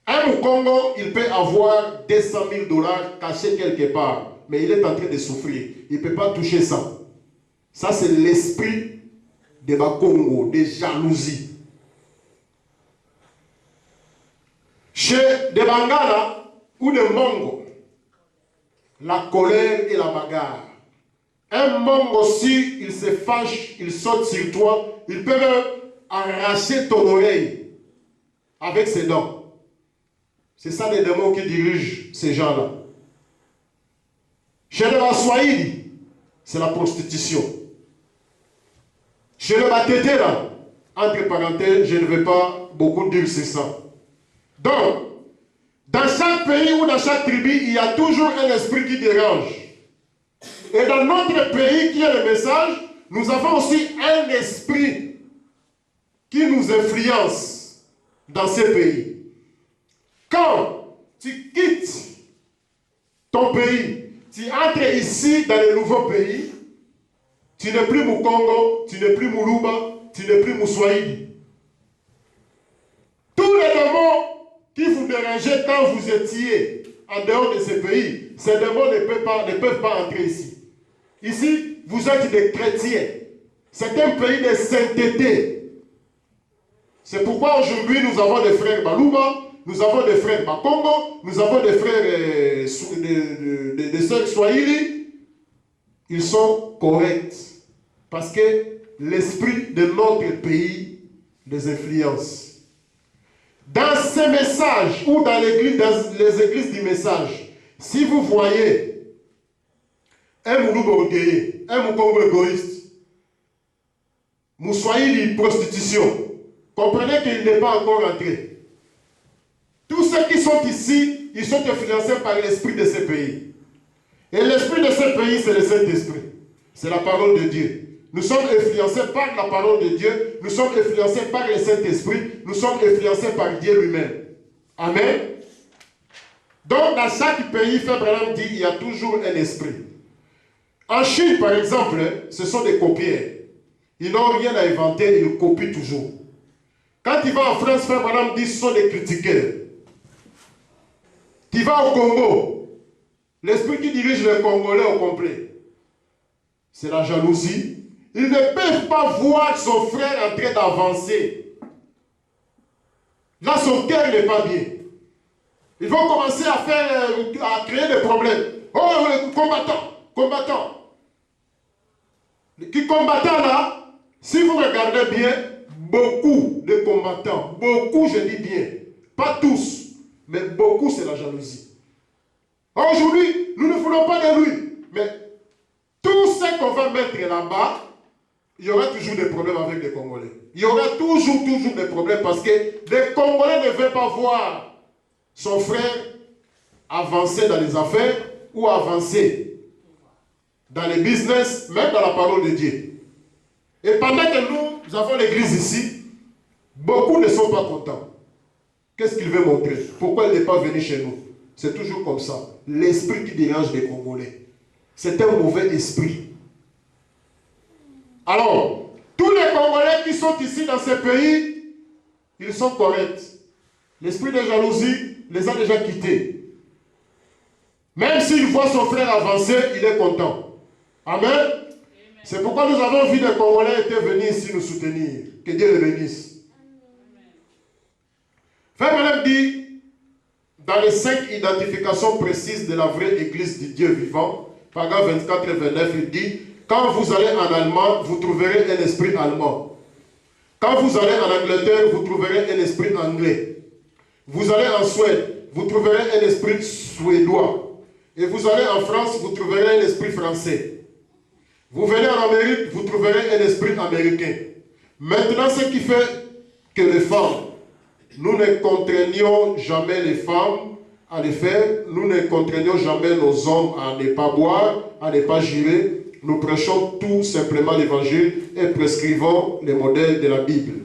Un Mukongo, il peut avoir 200 000 $ cachés quelque part, mais il est en train de souffrir. Il ne peut pas toucher ça. Ça, c'est l'esprit des Bakongo, des jalousies. Chez des Bangala ou des Mongo, la colère et la bagarre. Un Mongo, si il se fâche, il saute sur toi, il peut même arracher ton oreille avec ses dents. C'est ça les démons qui dirigent ces gens-là. Chez le Baswahili, c'est la prostitution. Chez le Batete, là, entre parenthèses, je ne vais pas beaucoup dire c'est ça. Donc, Dans chaque pays ou dans chaque tribu, il y a toujours un esprit qui dérange. Et dans notre pays qui est le message, nous avons aussi un esprit qui nous influence dans ces pays. Quand tu quittes ton pays, tu entres ici dans le nouveau pays, tu n'es plus Mukongo, tu n'es plus Muluba, tu n'es plus Mouswahili. Tous les démons qui vous dérangeaient quand vous étiez en dehors de ce pays, ces démons ne peuvent pas entrer ici. Ici, vous êtes des chrétiens. C'est un pays de sainteté. C'est pourquoi aujourd'hui nous avons des frères Balouba, nous avons des frères Bakongo, nous avons des frères des sœurs Swahili. Ils sont corrects. Parce que l'esprit de notre pays les influence. Dans ces messages, ou dans les églises du message, si vous voyez un Moulouba orgueilleux, un Moukongo égoïste, Mouswahili prostitution, comprenez qu'il n'est pas encore entré. Tous ceux qui sont ici, ils sont influencés par l'esprit de ces pays. Et l'esprit de ces pays, c'est le Saint-Esprit. C'est la parole de Dieu. Nous sommes influencés par la parole de Dieu. Nous sommes influencés par le Saint-Esprit. Nous sommes influencés par Dieu lui-même. Amen. Donc, dans chaque pays, Frère Branham dit, il y a toujours un esprit. En Chine, par exemple, ce sont des copieurs. Ils n'ont rien à inventer, ils copient toujours. Quand tu vas en France, Frère Branham dit, ce sont des critiqueurs. Tu vas au Congo, l'esprit qui dirige les Congolais au complet, c'est la jalousie. Ils ne peuvent pas voir son frère en train d'avancer. Là, son cœur n'est pas bien. Ils vont commencer à créer des problèmes. Oh, combattant. Qui combattant là, si vous regardez bien, beaucoup de combattants, beaucoup je dis bien, pas tous, mais beaucoup c'est la jalousie. Aujourd'hui, nous ne voulons pas de lui, mais tout ce qu'on va mettre là-bas, il y aura toujours des problèmes avec les Congolais. Il y aura toujours des problèmes parce que les Congolais ne veulent pas voir son frère avancer dans les affaires ou avancer dans les business, même dans la parole de Dieu. Et pendant que nous avons l'église ici, beaucoup ne sont pas contents. Qu'est-ce qu'il veut montrer? Pourquoi il n'est pas venu chez nous? C'est toujours comme ça. L'esprit qui dérange les Congolais. C'est un mauvais esprit. Alors, tous les Congolais qui sont ici dans ce pays, ils sont corrects. L'esprit de jalousie les a déjà quittés. Même s'il voit son frère avancer, il est content. Amen. C'est pourquoi nous avons vu des Congolais étaient venus ici nous soutenir. Que Dieu les bénisse. Frère Branham dit, dans les 5 identifications précises de la vraie Église du Dieu vivant, paragraphe 24 et 29, il dit, quand vous allez en Allemagne, vous trouverez un esprit allemand. Quand vous allez en Angleterre, vous trouverez un esprit anglais. Vous allez en Suède, vous trouverez un esprit suédois. Et vous allez en France, vous trouverez un esprit français. Vous venez en Amérique, vous trouverez un esprit américain. Maintenant, ce qui fait que les femmes, nous ne contraignons jamais les femmes à le faire. Nous ne contraignons jamais nos hommes à ne pas boire, à ne pas jurer. Nous prêchons tout simplement l'évangile et prescrivons les modèles de la Bible.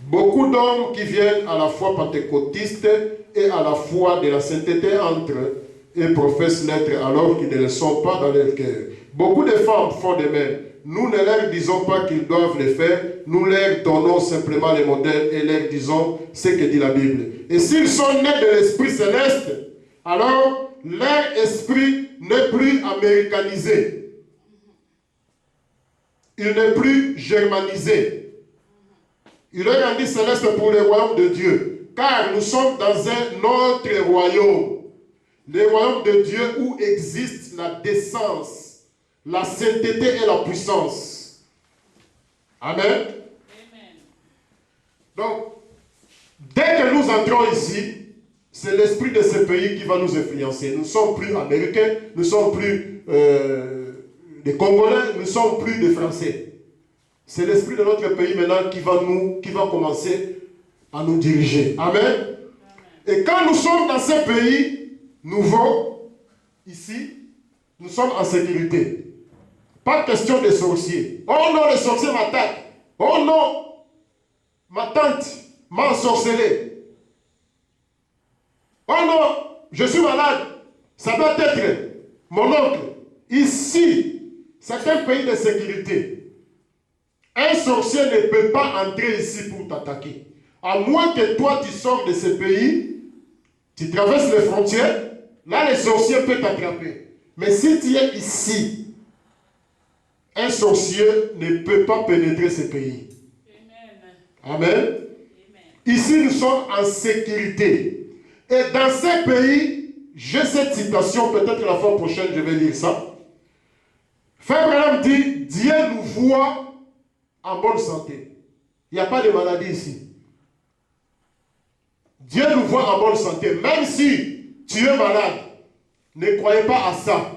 Beaucoup d'hommes qui viennent à la foi pentecôtiste et à la foi de la sainteté entrent et professent l'être alors qu'ils ne le sont pas dans leur cœur. Beaucoup de femmes font de même. Nous ne leur disons pas qu'ils doivent le faire, nous leur donnons simplement les modèles et leur disons ce que dit la Bible. Et s'ils sont nés de l'Esprit céleste, alors leur esprit n'est plus américanisé. Il n'est plus germanisé. Il est rendu céleste pour le royaume de Dieu. Car nous sommes dans un autre royaume. Le royaume de Dieu où existe la décence, la sainteté et la puissance. Amen. Amen. Donc, dès que nous entrons ici, c'est l'esprit de ce pays qui va nous influencer. Nous ne sommes plus américains, nous ne sommes plus des Congolais, nous ne sommes plus des Français. C'est l'esprit de notre pays maintenant qui va commencer à nous diriger. Amen. Amen. Et quand nous sommes dans ces pays nouveaux, ici, nous sommes en sécurité. Pas question de sorciers. Oh non, les sorciers m'attaquent. Oh non, ma tante m'a ensorcelé. Oh non, je suis malade. Ça doit être mon oncle. Ici, c'est un pays de sécurité. Un sorcier ne peut pas entrer ici pour t'attaquer. À moins que toi, tu sors de ce pays, tu traverses les frontières, là, les sorciers peuvent t'attraper. Mais si tu es ici, un sorcier ne peut pas pénétrer ce pays. Amen. Amen. Ici, nous sommes en sécurité. Et dans ces pays, j'ai cette citation, peut-être la fois prochaine, je vais lire ça. Frère Branham dit, Dieu nous voit en bonne santé. Il n'y a pas de maladie ici. Dieu nous voit en bonne santé. Même si tu es malade, ne croyez pas à ça.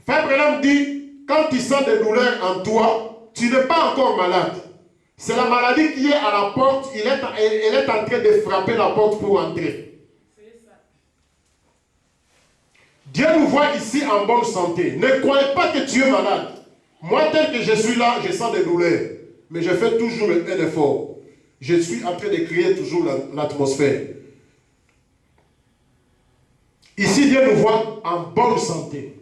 Frère Branham dit, quand tu sens des douleurs en toi, tu n'es pas encore malade. C'est la maladie qui est à la porte, elle est en train de frapper la porte pour entrer. Dieu nous voit ici en bonne santé. Ne croyez pas que tu es malade. Moi, tel que je suis là, je sens des douleurs. Mais je fais toujours un effort. Je suis en train de créer toujours l'atmosphère. Ici, Dieu nous voit en bonne santé.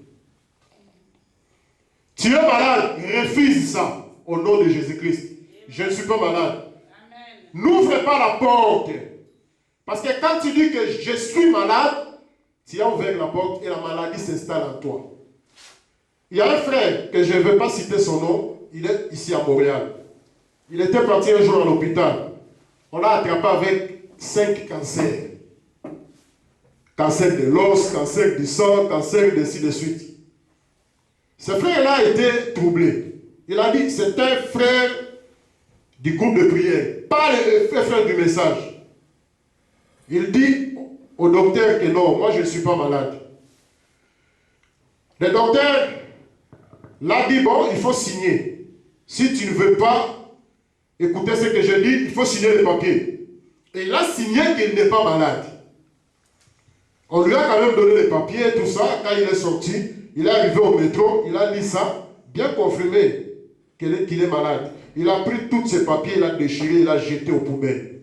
Tu es malade, refuse ça au nom de Jésus-Christ. Je ne suis pas malade. N'ouvre pas la porte. Parce que quand tu dis que je suis malade, tu as ouvert la porte et la maladie s'installe en toi. Il y a un frère que je ne vais pas citer son nom, il est ici à Montréal. Il était parti un jour à l'hôpital. On l'a attrapé avec 5 cancers. Cancer de l'os, cancer du sang, cancer ainsi de suite. Ce frère-là a été troublé. Il a dit, c'est un frère du groupe de prière, pas le frère du message. Il dit au docteur que non, moi je ne suis pas malade. Le docteur l'a dit, bon, il faut signer. Si tu ne veux pas écouter ce que je dis, il faut signer le papier. Et il a signé qu'il n'est pas malade. On lui a quand même donné les papiers, tout ça. Quand il est sorti, il est arrivé au métro, il a lu ça, bien confirmé qu'il est malade. Il a pris tous ses papiers, il a déchiré, il a jeté aux poubelles.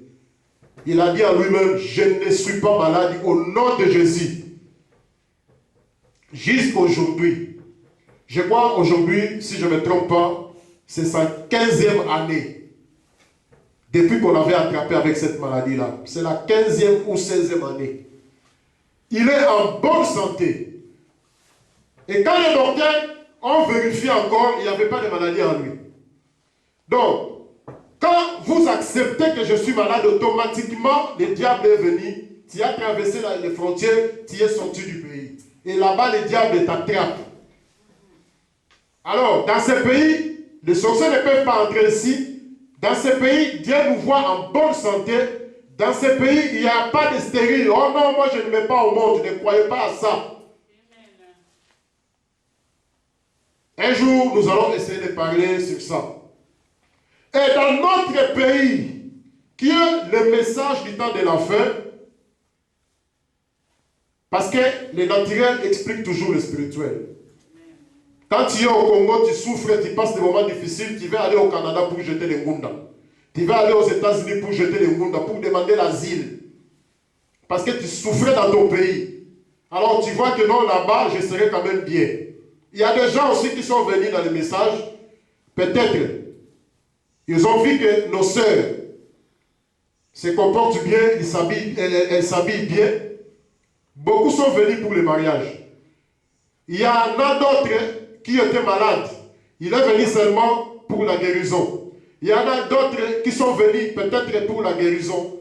Il a dit à lui-même, je ne suis pas malade au nom de Jésus. Jusqu'aujourd'hui. Je crois aujourd'hui, si je ne me trompe pas, c'est sa 15e année. Depuis qu'on l'avait attrapé avec cette maladie-là. C'est la 15e ou 16e année. Il est en bonne santé. Et quand les docteurs ont vérifié encore, il n'y avait pas de maladie en lui. Donc, quand vous acceptez que je suis malade, automatiquement, le diable est venu, tu as traversé les frontières, tu es sorti du pays. Et là-bas, le diable t'attrape. Alors, dans ce pays, les sorciers ne peuvent pas entrer ici. Dans ce pays, Dieu nous voit en bonne santé. Dans ce pays, il n'y a pas de stérile. Oh non, moi je ne mets pas au monde, ne croyez pas à ça. Un jour, nous allons essayer de parler sur ça. Et dans notre pays, qui est le message du temps de la fin, parce que le naturel explique toujours le spirituel. Quand tu es au Congo, tu souffres, tu passes des moments difficiles, tu vas aller au Canada pour jeter les Ngunda. Tu vas aller aux États-Unis pour jeter les Ngunda, pour demander l'asile. Parce que tu souffrais dans ton pays. Alors tu vois que non, là-bas, je serai quand même bien. Il y a des gens aussi qui sont venus dans le message. Peut-être, ils ont vu que nos sœurs se comportent bien, elles s'habillent bien. Beaucoup sont venus pour le mariage. Il y en a d'autres qui étaient malades. Il est venu seulement pour la guérison. Il y en a d'autres qui sont venus peut-être pour la guérison.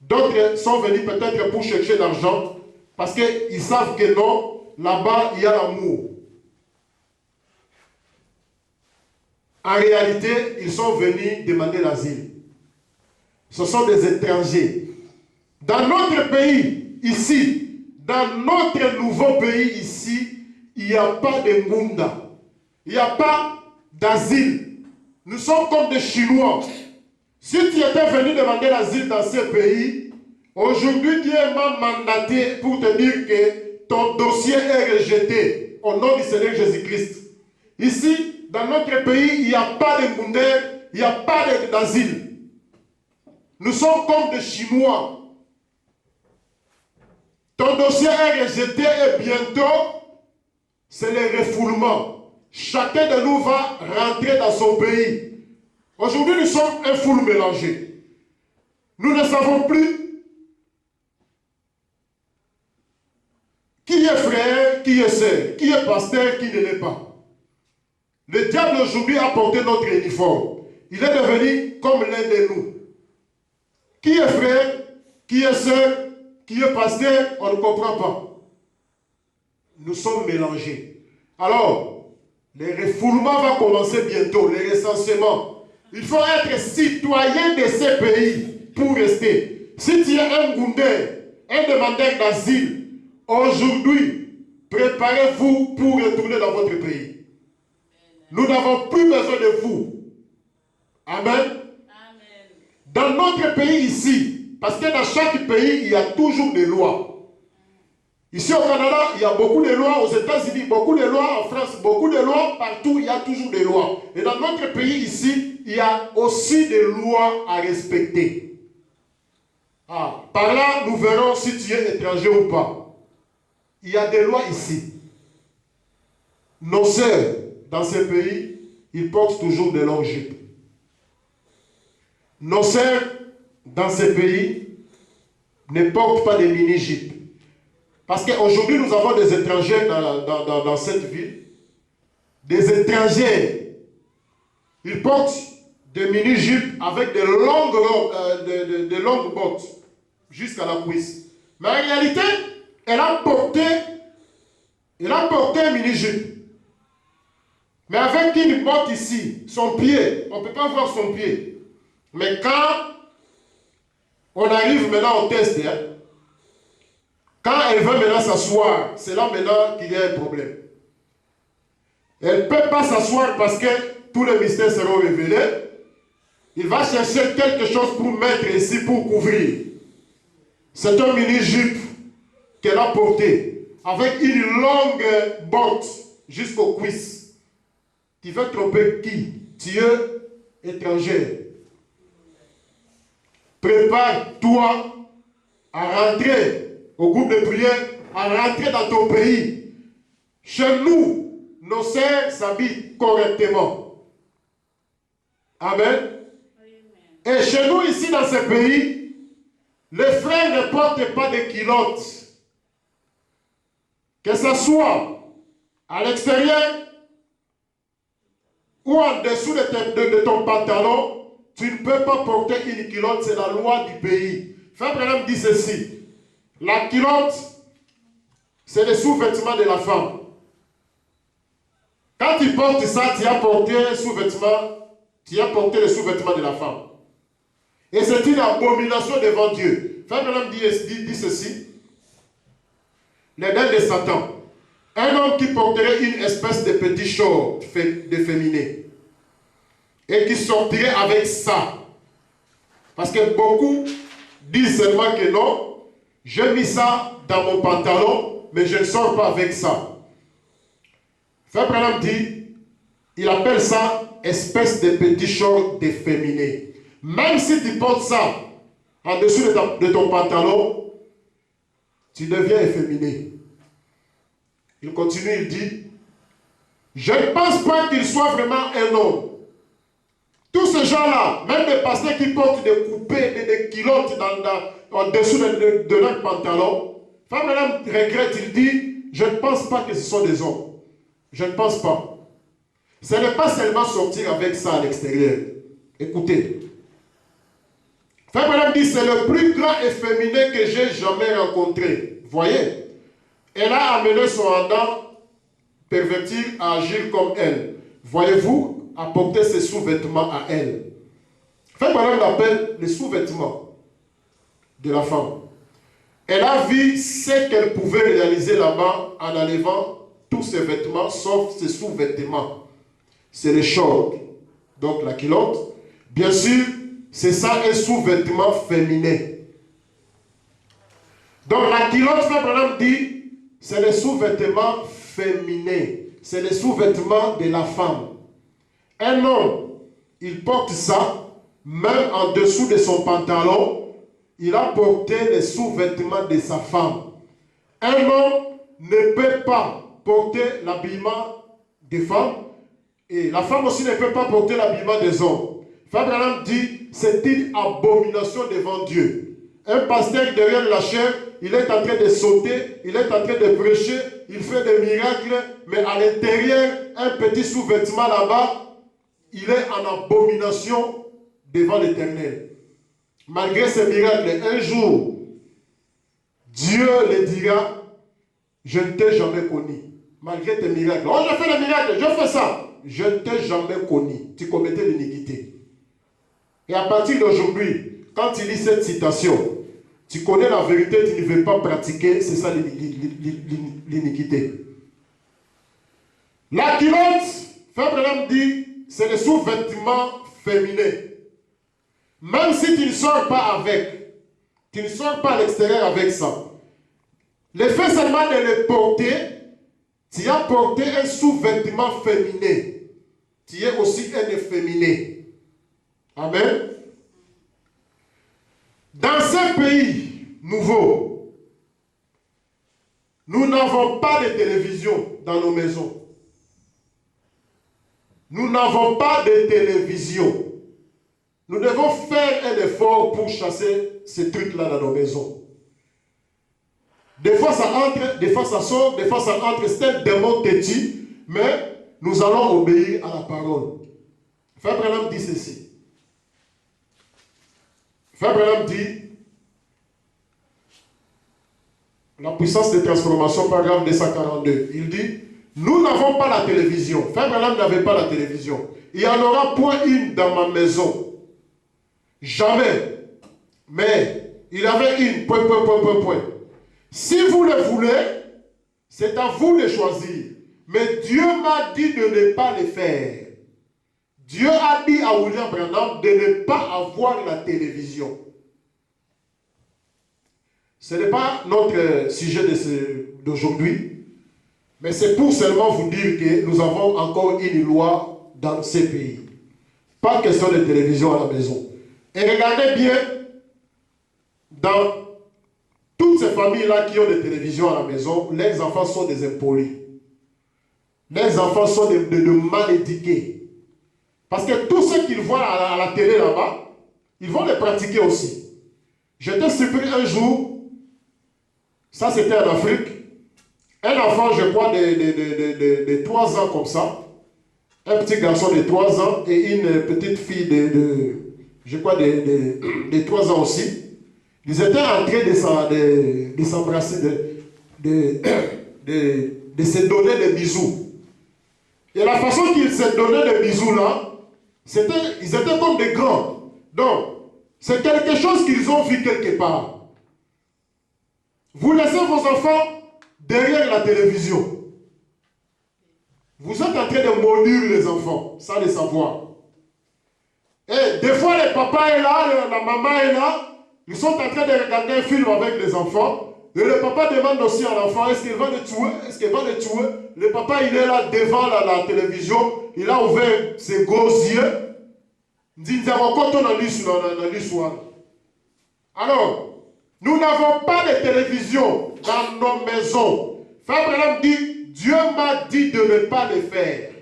D'autres sont venus peut-être pour chercher l'argent. Parce qu'ils savent que non, là-bas, il y a l'amour. En réalité, ils sont venus demander l'asile. Ce sont des étrangers. Dans notre pays, ici, dans notre nouveau pays ici, il n'y a pas de Ngunda. Il n'y a pas d'asile. Nous sommes comme des Chinois. Si tu étais venu demander l'asile dans ce pays, Aujourd'hui, Dieu m'a mandaté pour te dire que ton dossier est rejeté au nom du Seigneur Jésus-Christ. Ici, dans notre pays, il n'y a pas de Mundère, il n'y a pas d'asile. Nous sommes comme des Chinois. Ton dossier est rejeté et bientôt, c'est le refoulement. Chacun de nous va rentrer dans son pays. Aujourd'hui, nous sommes un foule mélangé. Nous ne savons plus qui est frère, qui est sœur, qui est pasteur, qui ne l'est pas. Le diable aujourd'hui a porté notre uniforme. Il est devenu comme l'un de nous. Qui est frère, qui est sœur, qui est pasteur, on ne comprend pas. Nous sommes mélangés. Alors, le refoulement va commencer bientôt, le recensements. Il faut être citoyen de ces pays pour rester. Si tu es un Goundé, un demandeur d'asile, aujourd'hui, préparez-vous pour retourner dans votre pays. Nous n'avons plus besoin de vous. Amen. Dans notre pays ici, parce que dans chaque pays, il y a toujours des lois. Ici au Canada, il y a beaucoup de lois. Aux États-Unis, beaucoup de lois. En France, beaucoup de lois. Partout, il y a toujours des lois. Et dans notre pays ici, il y a aussi des lois à respecter. Par là, nous verrons si tu es étranger ou pas. Il y a des lois ici. Nos sœurs, dans ces pays, ils portent toujours des longues jupes. Nos sœurs, dans ces pays, ne portent pas des mini-jupes. Parce qu'aujourd'hui, nous avons des étrangers dans cette ville. Des étrangers. Ils portent des mini-jupes avec de longues bottes jusqu'à la cuisse. Mais en réalité, elle a porté un mini-jupe. Mais avec une botte ici, son pied, on ne peut pas voir son pied. Mais quand on arrive maintenant au test, quand elle veut maintenant s'asseoir, c'est là maintenant qu'il y a un problème. Elle ne peut pas s'asseoir parce que tous les mystères seront révélés. Il va chercher quelque chose pour mettre ici, pour couvrir. C'est un mini-jupe qu'elle a porté, avec une longue botte jusqu'aux cuisses. Tu veux tromper qui? Tu es étranger. Prépare-toi à rentrer au groupe de prière, à rentrer dans ton pays. Chez nous, nos sœurs s'habillent correctement. Amen. Et chez nous, ici, dans ce pays, les frères ne portent pas de culottes. Que ce soit à l'extérieur ou en dessous de ton pantalon, tu ne peux pas porter une culotte, c'est la loi du pays. Frère Branham dit ceci, la culotte, c'est le sous-vêtement de la femme. Quand tu portes ça, tu as porté un sous-vêtement, tu as porté le sous-vêtement de la femme. Et c'est une abomination devant Dieu. Frère Branham dit ceci, les dents de Satan. Un homme qui porterait une espèce de petit short d'efféminé et qui sortirait avec ça. Parce que beaucoup disent seulement que non, j'ai mis ça dans mon pantalon, mais je ne sors pas avec ça. Frère Branham dit, il appelle ça espèce de petit short d'efféminé. Même si tu portes ça en dessous de ton pantalon, tu deviens efféminé. Il continue, il dit, je ne pense pas qu'il soit vraiment un homme. Tous ces gens-là, même des pasteurs qui portent des coupés, des culottes en dessous de leur pantalon, Frère Branham regrette, il dit, je ne pense pas que ce sont des hommes. Je ne pense pas. Ce n'est pas seulement sortir avec ça à l'extérieur. Écoutez. Frère Branham dit, c'est le plus grand efféminé que j'ai jamais rencontré. Voyez. Elle a amené son Adam pervertir à agir comme elle. Voyez-vous, à porter ses sous-vêtements à elle. Frère Branham l'appelle les sous-vêtements de la femme. Elle a vu ce qu'elle pouvait réaliser là-bas en enlevant tous ses vêtements, sauf ses sous-vêtements. C'est les shorts, donc la culotte. Bien sûr, c'est ça un sous-vêtement féminin. Donc la culotte, Frère Branham dit, c'est les sous-vêtements féminins. C'est les sous-vêtements de la femme. Un homme, il porte ça, même en dessous de son pantalon, il a porté les sous-vêtements de sa femme. Un homme ne peut pas porter l'habillement des femmes, et la femme aussi ne peut pas porter l'habillement des hommes. Frère Branham dit, c'est une abomination devant Dieu. Un pasteur derrière la chair, il est en train de sauter, il est en train de prêcher, il fait des miracles, mais à l'intérieur, un petit sous-vêtement là-bas, il est en abomination devant l'Éternel. Malgré ces miracles, un jour, Dieu le dira, je ne t'ai jamais connu. Malgré tes miracles. Oh, je fais des miracles, je fais ça. Je ne t'ai jamais connu. Tu commettais l'iniquité. Et à partir d'aujourd'hui, quand tu lis cette citation, tu connais la vérité, tu ne veux pas pratiquer, c'est ça l'iniquité. La culotte, Frère Branham dit, c'est le sous-vêtement féminin. Même si tu ne sors pas avec, tu ne sors pas à l'extérieur avec ça. Le fait seulement de le porter, tu as porté un sous-vêtement féminin. Tu es aussi un efféminé. Amen. Dans ce pays nouveau, nous n'avons pas de télévision dans nos maisons. Nous n'avons pas de télévision. Nous devons faire un effort pour chasser ces trucs-là dans nos maisons. Des fois ça entre, des fois ça sort, des fois ça entre. C'est un démon têtu, mais nous allons obéir à la parole. Frère Branham dit ceci. Frère Branham dit, la puissance de transformation, paragraphe 242, il dit, nous n'avons pas la télévision. Frère Branham n'avait pas la télévision. Il n'y en aura point une dans ma maison. Jamais. Mais il avait une, point. Si vous le voulez, c'est à vous de choisir. Mais Dieu m'a dit de ne pas le faire. Dieu a dit à William Branham de ne pas avoir la télévision. Ce n'est pas notre sujet d'aujourd'hui, mais c'est pour seulement vous dire que nous avons encore une loi dans ces pays. Pas question de télévision à la maison. Et regardez bien, dans toutes ces familles-là qui ont des télévisions à la maison, les enfants sont des impolis. Les enfants sont de mal éduqués. Parce que tout ce qu'ils voient à la télé là-bas, ils vont les pratiquer aussi. J'étais surpris un jour, ça c'était en Afrique, un enfant, je crois, de 3 ans comme ça, un petit garçon de 3 ans et une petite fille je crois, de 3 ans aussi, ils étaient en train de s'embrasser, de se donner des bisous. Et la façon qu'ils se donnaient des bisous là, ils étaient comme des grands. Donc, c'est quelque chose qu'ils ont vu quelque part. Vous laissez vos enfants derrière la télévision. Vous êtes en train de maudire les enfants, sans le savoir. Et des fois, le papa est là, la maman est là. Ils sont en train de regarder un film avec les enfants. Et le papa demande aussi à l'enfant, est-ce qu'il va le tuer? Est-ce qu'il va le tuer? Le papa, il est là devant la télévision. Il a ouvert ses gros yeux. Il dit, alors, nous n'avons pas de télévision dans nos maisons. Frère Branham dit, Dieu m'a dit de ne pas le faire.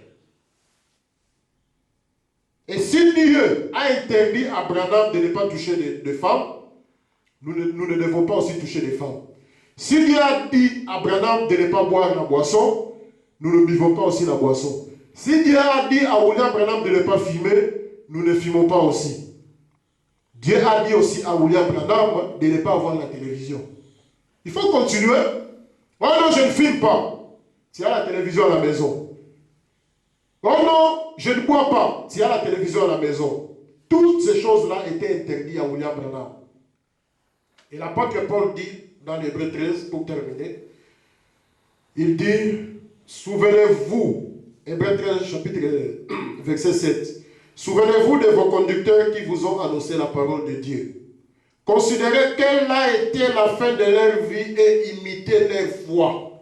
Et si Dieu a interdit à Branham de ne pas toucher des femmes, nous ne devons pas aussi toucher les femmes. Si Dieu a dit à Branham de ne pas boire la boisson, nous ne buvons pas aussi la boisson. Si Dieu a dit à William Branham de ne pas fumer, nous ne fumons pas aussi. Dieu a dit aussi à William Branham de ne pas avoir la télévision. Il faut continuer. Oh non, je ne filme pas. Tu as la télévision à la maison. Oh non, je ne bois pas. Tu as la télévision à la maison. Toutes ces choses-là étaient interdites à William Branham. Et l'apôtre Paul dit, dans l'Hébreu 13, pour terminer, il dit, souvenez-vous, Hébreu 13, chapitre verset 7, souvenez-vous de vos conducteurs qui vous ont annoncé la parole de Dieu. considérer quelle a été la fin de leur vie et imiter leur foi.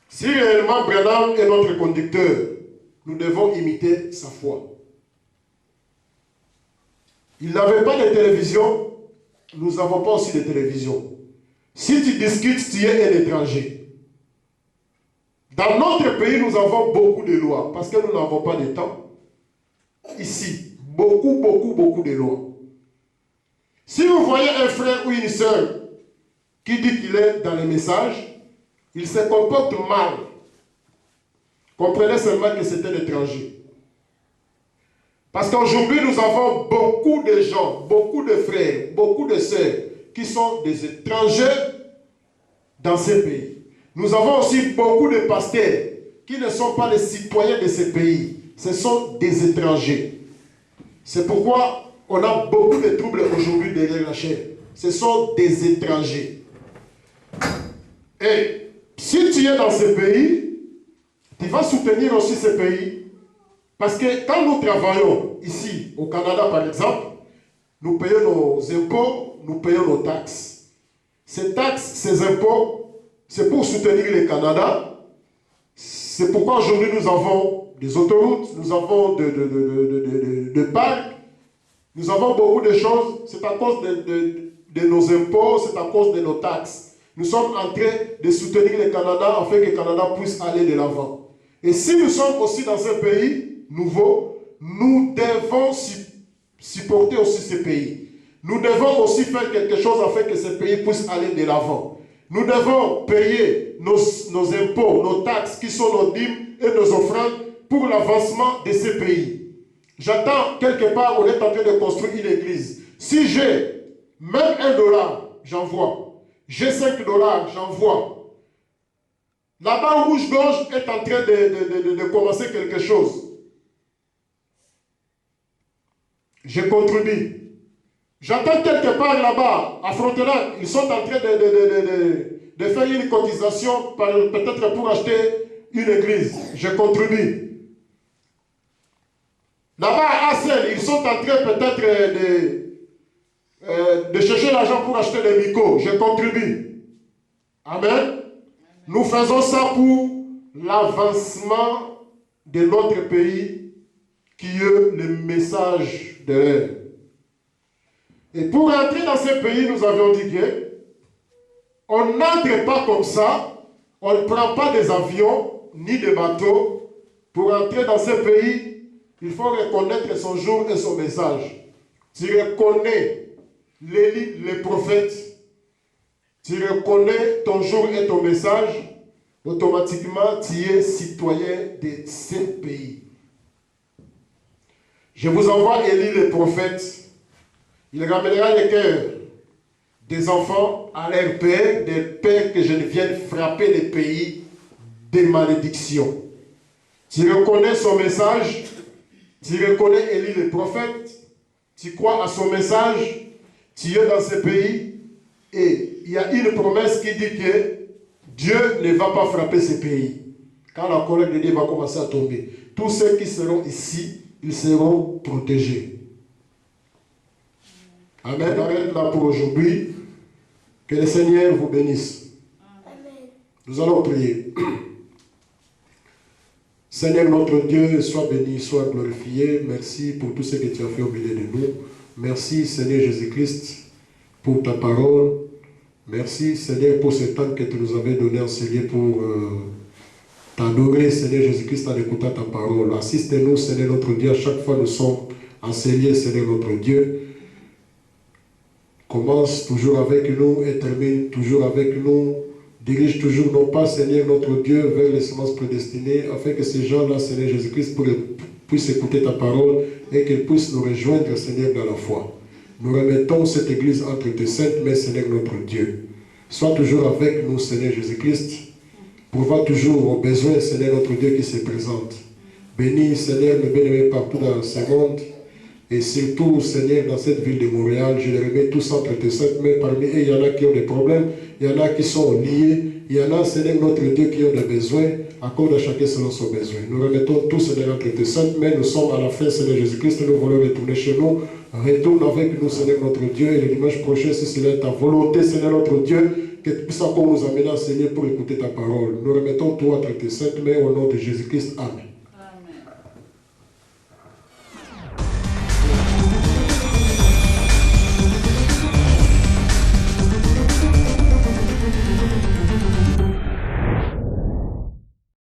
Si réellement Branham est notre conducteur, nous devons imiter sa foi. Il n'avait pas de télévision, nous n'avons pas aussi de télévision. Si tu discutes, tu es un étranger. Dans notre pays, nous avons beaucoup de lois, parce que nous n'avons pas de temps. Ici, beaucoup de lois. Si vous voyez un frère ou une sœur qui dit qu'il est dans les messages, il se comporte mal. Comprenez seulement que c'est un étranger. Parce qu'aujourd'hui, nous avons beaucoup de gens, beaucoup de frères, beaucoup de sœurs qui sont des étrangers dans ces pays. Nous avons aussi beaucoup de pasteurs qui ne sont pas les citoyens de ces pays. Ce sont des étrangers. C'est pourquoi on a beaucoup de troubles aujourd'hui derrière la chair. Ce sont des étrangers. Et si tu es dans ces pays, tu vas soutenir aussi ces pays. Parce que quand nous travaillons ici, au Canada par exemple, nous payons nos impôts, nous payons nos taxes. Ces taxes, ces impôts, c'est pour soutenir le Canada. C'est pourquoi aujourd'hui nous avons des autoroutes, nous avons de parcs, nous avons beaucoup de choses. C'est à cause de nos impôts, c'est à cause de nos taxes. Nous sommes en train de soutenir le Canada afin que le Canada puisse aller de l'avant. Et si nous sommes aussi dans un pays nouveau, nous devons supporter aussi ce pays. Nous devons aussi faire quelque chose afin que ce pays puisse aller de l'avant. Nous devons payer nos impôts, nos taxes qui sont nos dîmes et nos offrandes pour l'avancement de ce pays. J'attends quelque part, on est en train de construire une église. Si j'ai même $1, j'envoie. J'ai $5, j'envoie. La barre rouge-gorge est en train de commencer quelque chose. Je contribue. J'attends quelque part là-bas, à Frontenac, ils sont en train de faire une cotisation, peut-être pour acheter une église. Je contribue. Là-bas à Assel, ils sont en train peut-être de chercher l'argent pour acheter des micros. Je contribue. Amen. Nous faisons ça pour l'avancement de notre pays qui est le message de l'air. Et pour entrer dans ce pays, nous avions dit que on n'entre pas comme ça, on ne prend pas des avions ni des bateaux. Pour entrer dans ce pays, il faut reconnaître son jour et son message. Tu reconnais l'élite, les prophètes, tu reconnais ton jour et ton message, automatiquement tu es citoyen de ce pays. Je vous envoie Élie le prophète. Il ramènera les cœurs des enfants à leur père, des pères que je ne vienne frapper les pays des malédictions. Tu reconnais son message, tu reconnais Élie le prophète, tu crois à son message, tu es dans ce pays et il y a une promesse qui dit que Dieu ne va pas frapper ce pays. Quand la colère de Dieu va commencer à tomber, tous ceux qui seront ici, ils seront protégés. Amen. On arrête là pour aujourd'hui. Que le Seigneur vous bénisse. Amen. Nous allons prier. Seigneur notre Dieu, sois béni, sois glorifié. Merci pour tout ce que tu as fait au milieu de nous. Merci Seigneur Jésus-Christ pour ta parole. Merci Seigneur pour ce temps que tu nous avais donné enseigné pour t'adorer Seigneur Jésus-Christ en écoutant ta parole. Assiste-nous Seigneur notre Dieu, à chaque fois nous sommes enseignés Seigneur notre Dieu. Commence toujours avec nous et termine toujours avec nous. Dirige toujours nos pas, Seigneur notre Dieu, vers les semences prédestinées, afin que ces gens-là, Seigneur Jésus-Christ, puissent écouter ta parole et qu'ils puissent nous rejoindre, Seigneur, dans la foi. Nous remettons cette église entre tes saintes mains, Seigneur notre Dieu. Sois toujours avec nous, Seigneur Jésus-Christ. Pourvois toujours aux besoins, Seigneur notre Dieu, qui se présentent. Bénis, Seigneur, le bien-aimé partout dans ce monde. Et surtout, Seigneur, dans cette ville de Montréal, je les remets tous entre tes saintes mains. Parmi eux, il y en a qui ont des problèmes, il y en a qui sont liés, Il y en a, Seigneur, notre Dieu, qui ont des besoins. Accorde à chacun selon son besoin. Nous remettons tous, Seigneur, entre tes saintes mains. Nous sommes à la fin, Seigneur Jésus-Christ. Nous voulons retourner chez nous. Retourne avec nous, Seigneur, notre Dieu. Et le dimanche prochain, si c'est ta volonté, Seigneur, notre Dieu, que tu puisses encore nous amener, Seigneur, pour écouter ta parole. Nous remettons tout entre tes saintes mains au nom de Jésus-Christ. Amen.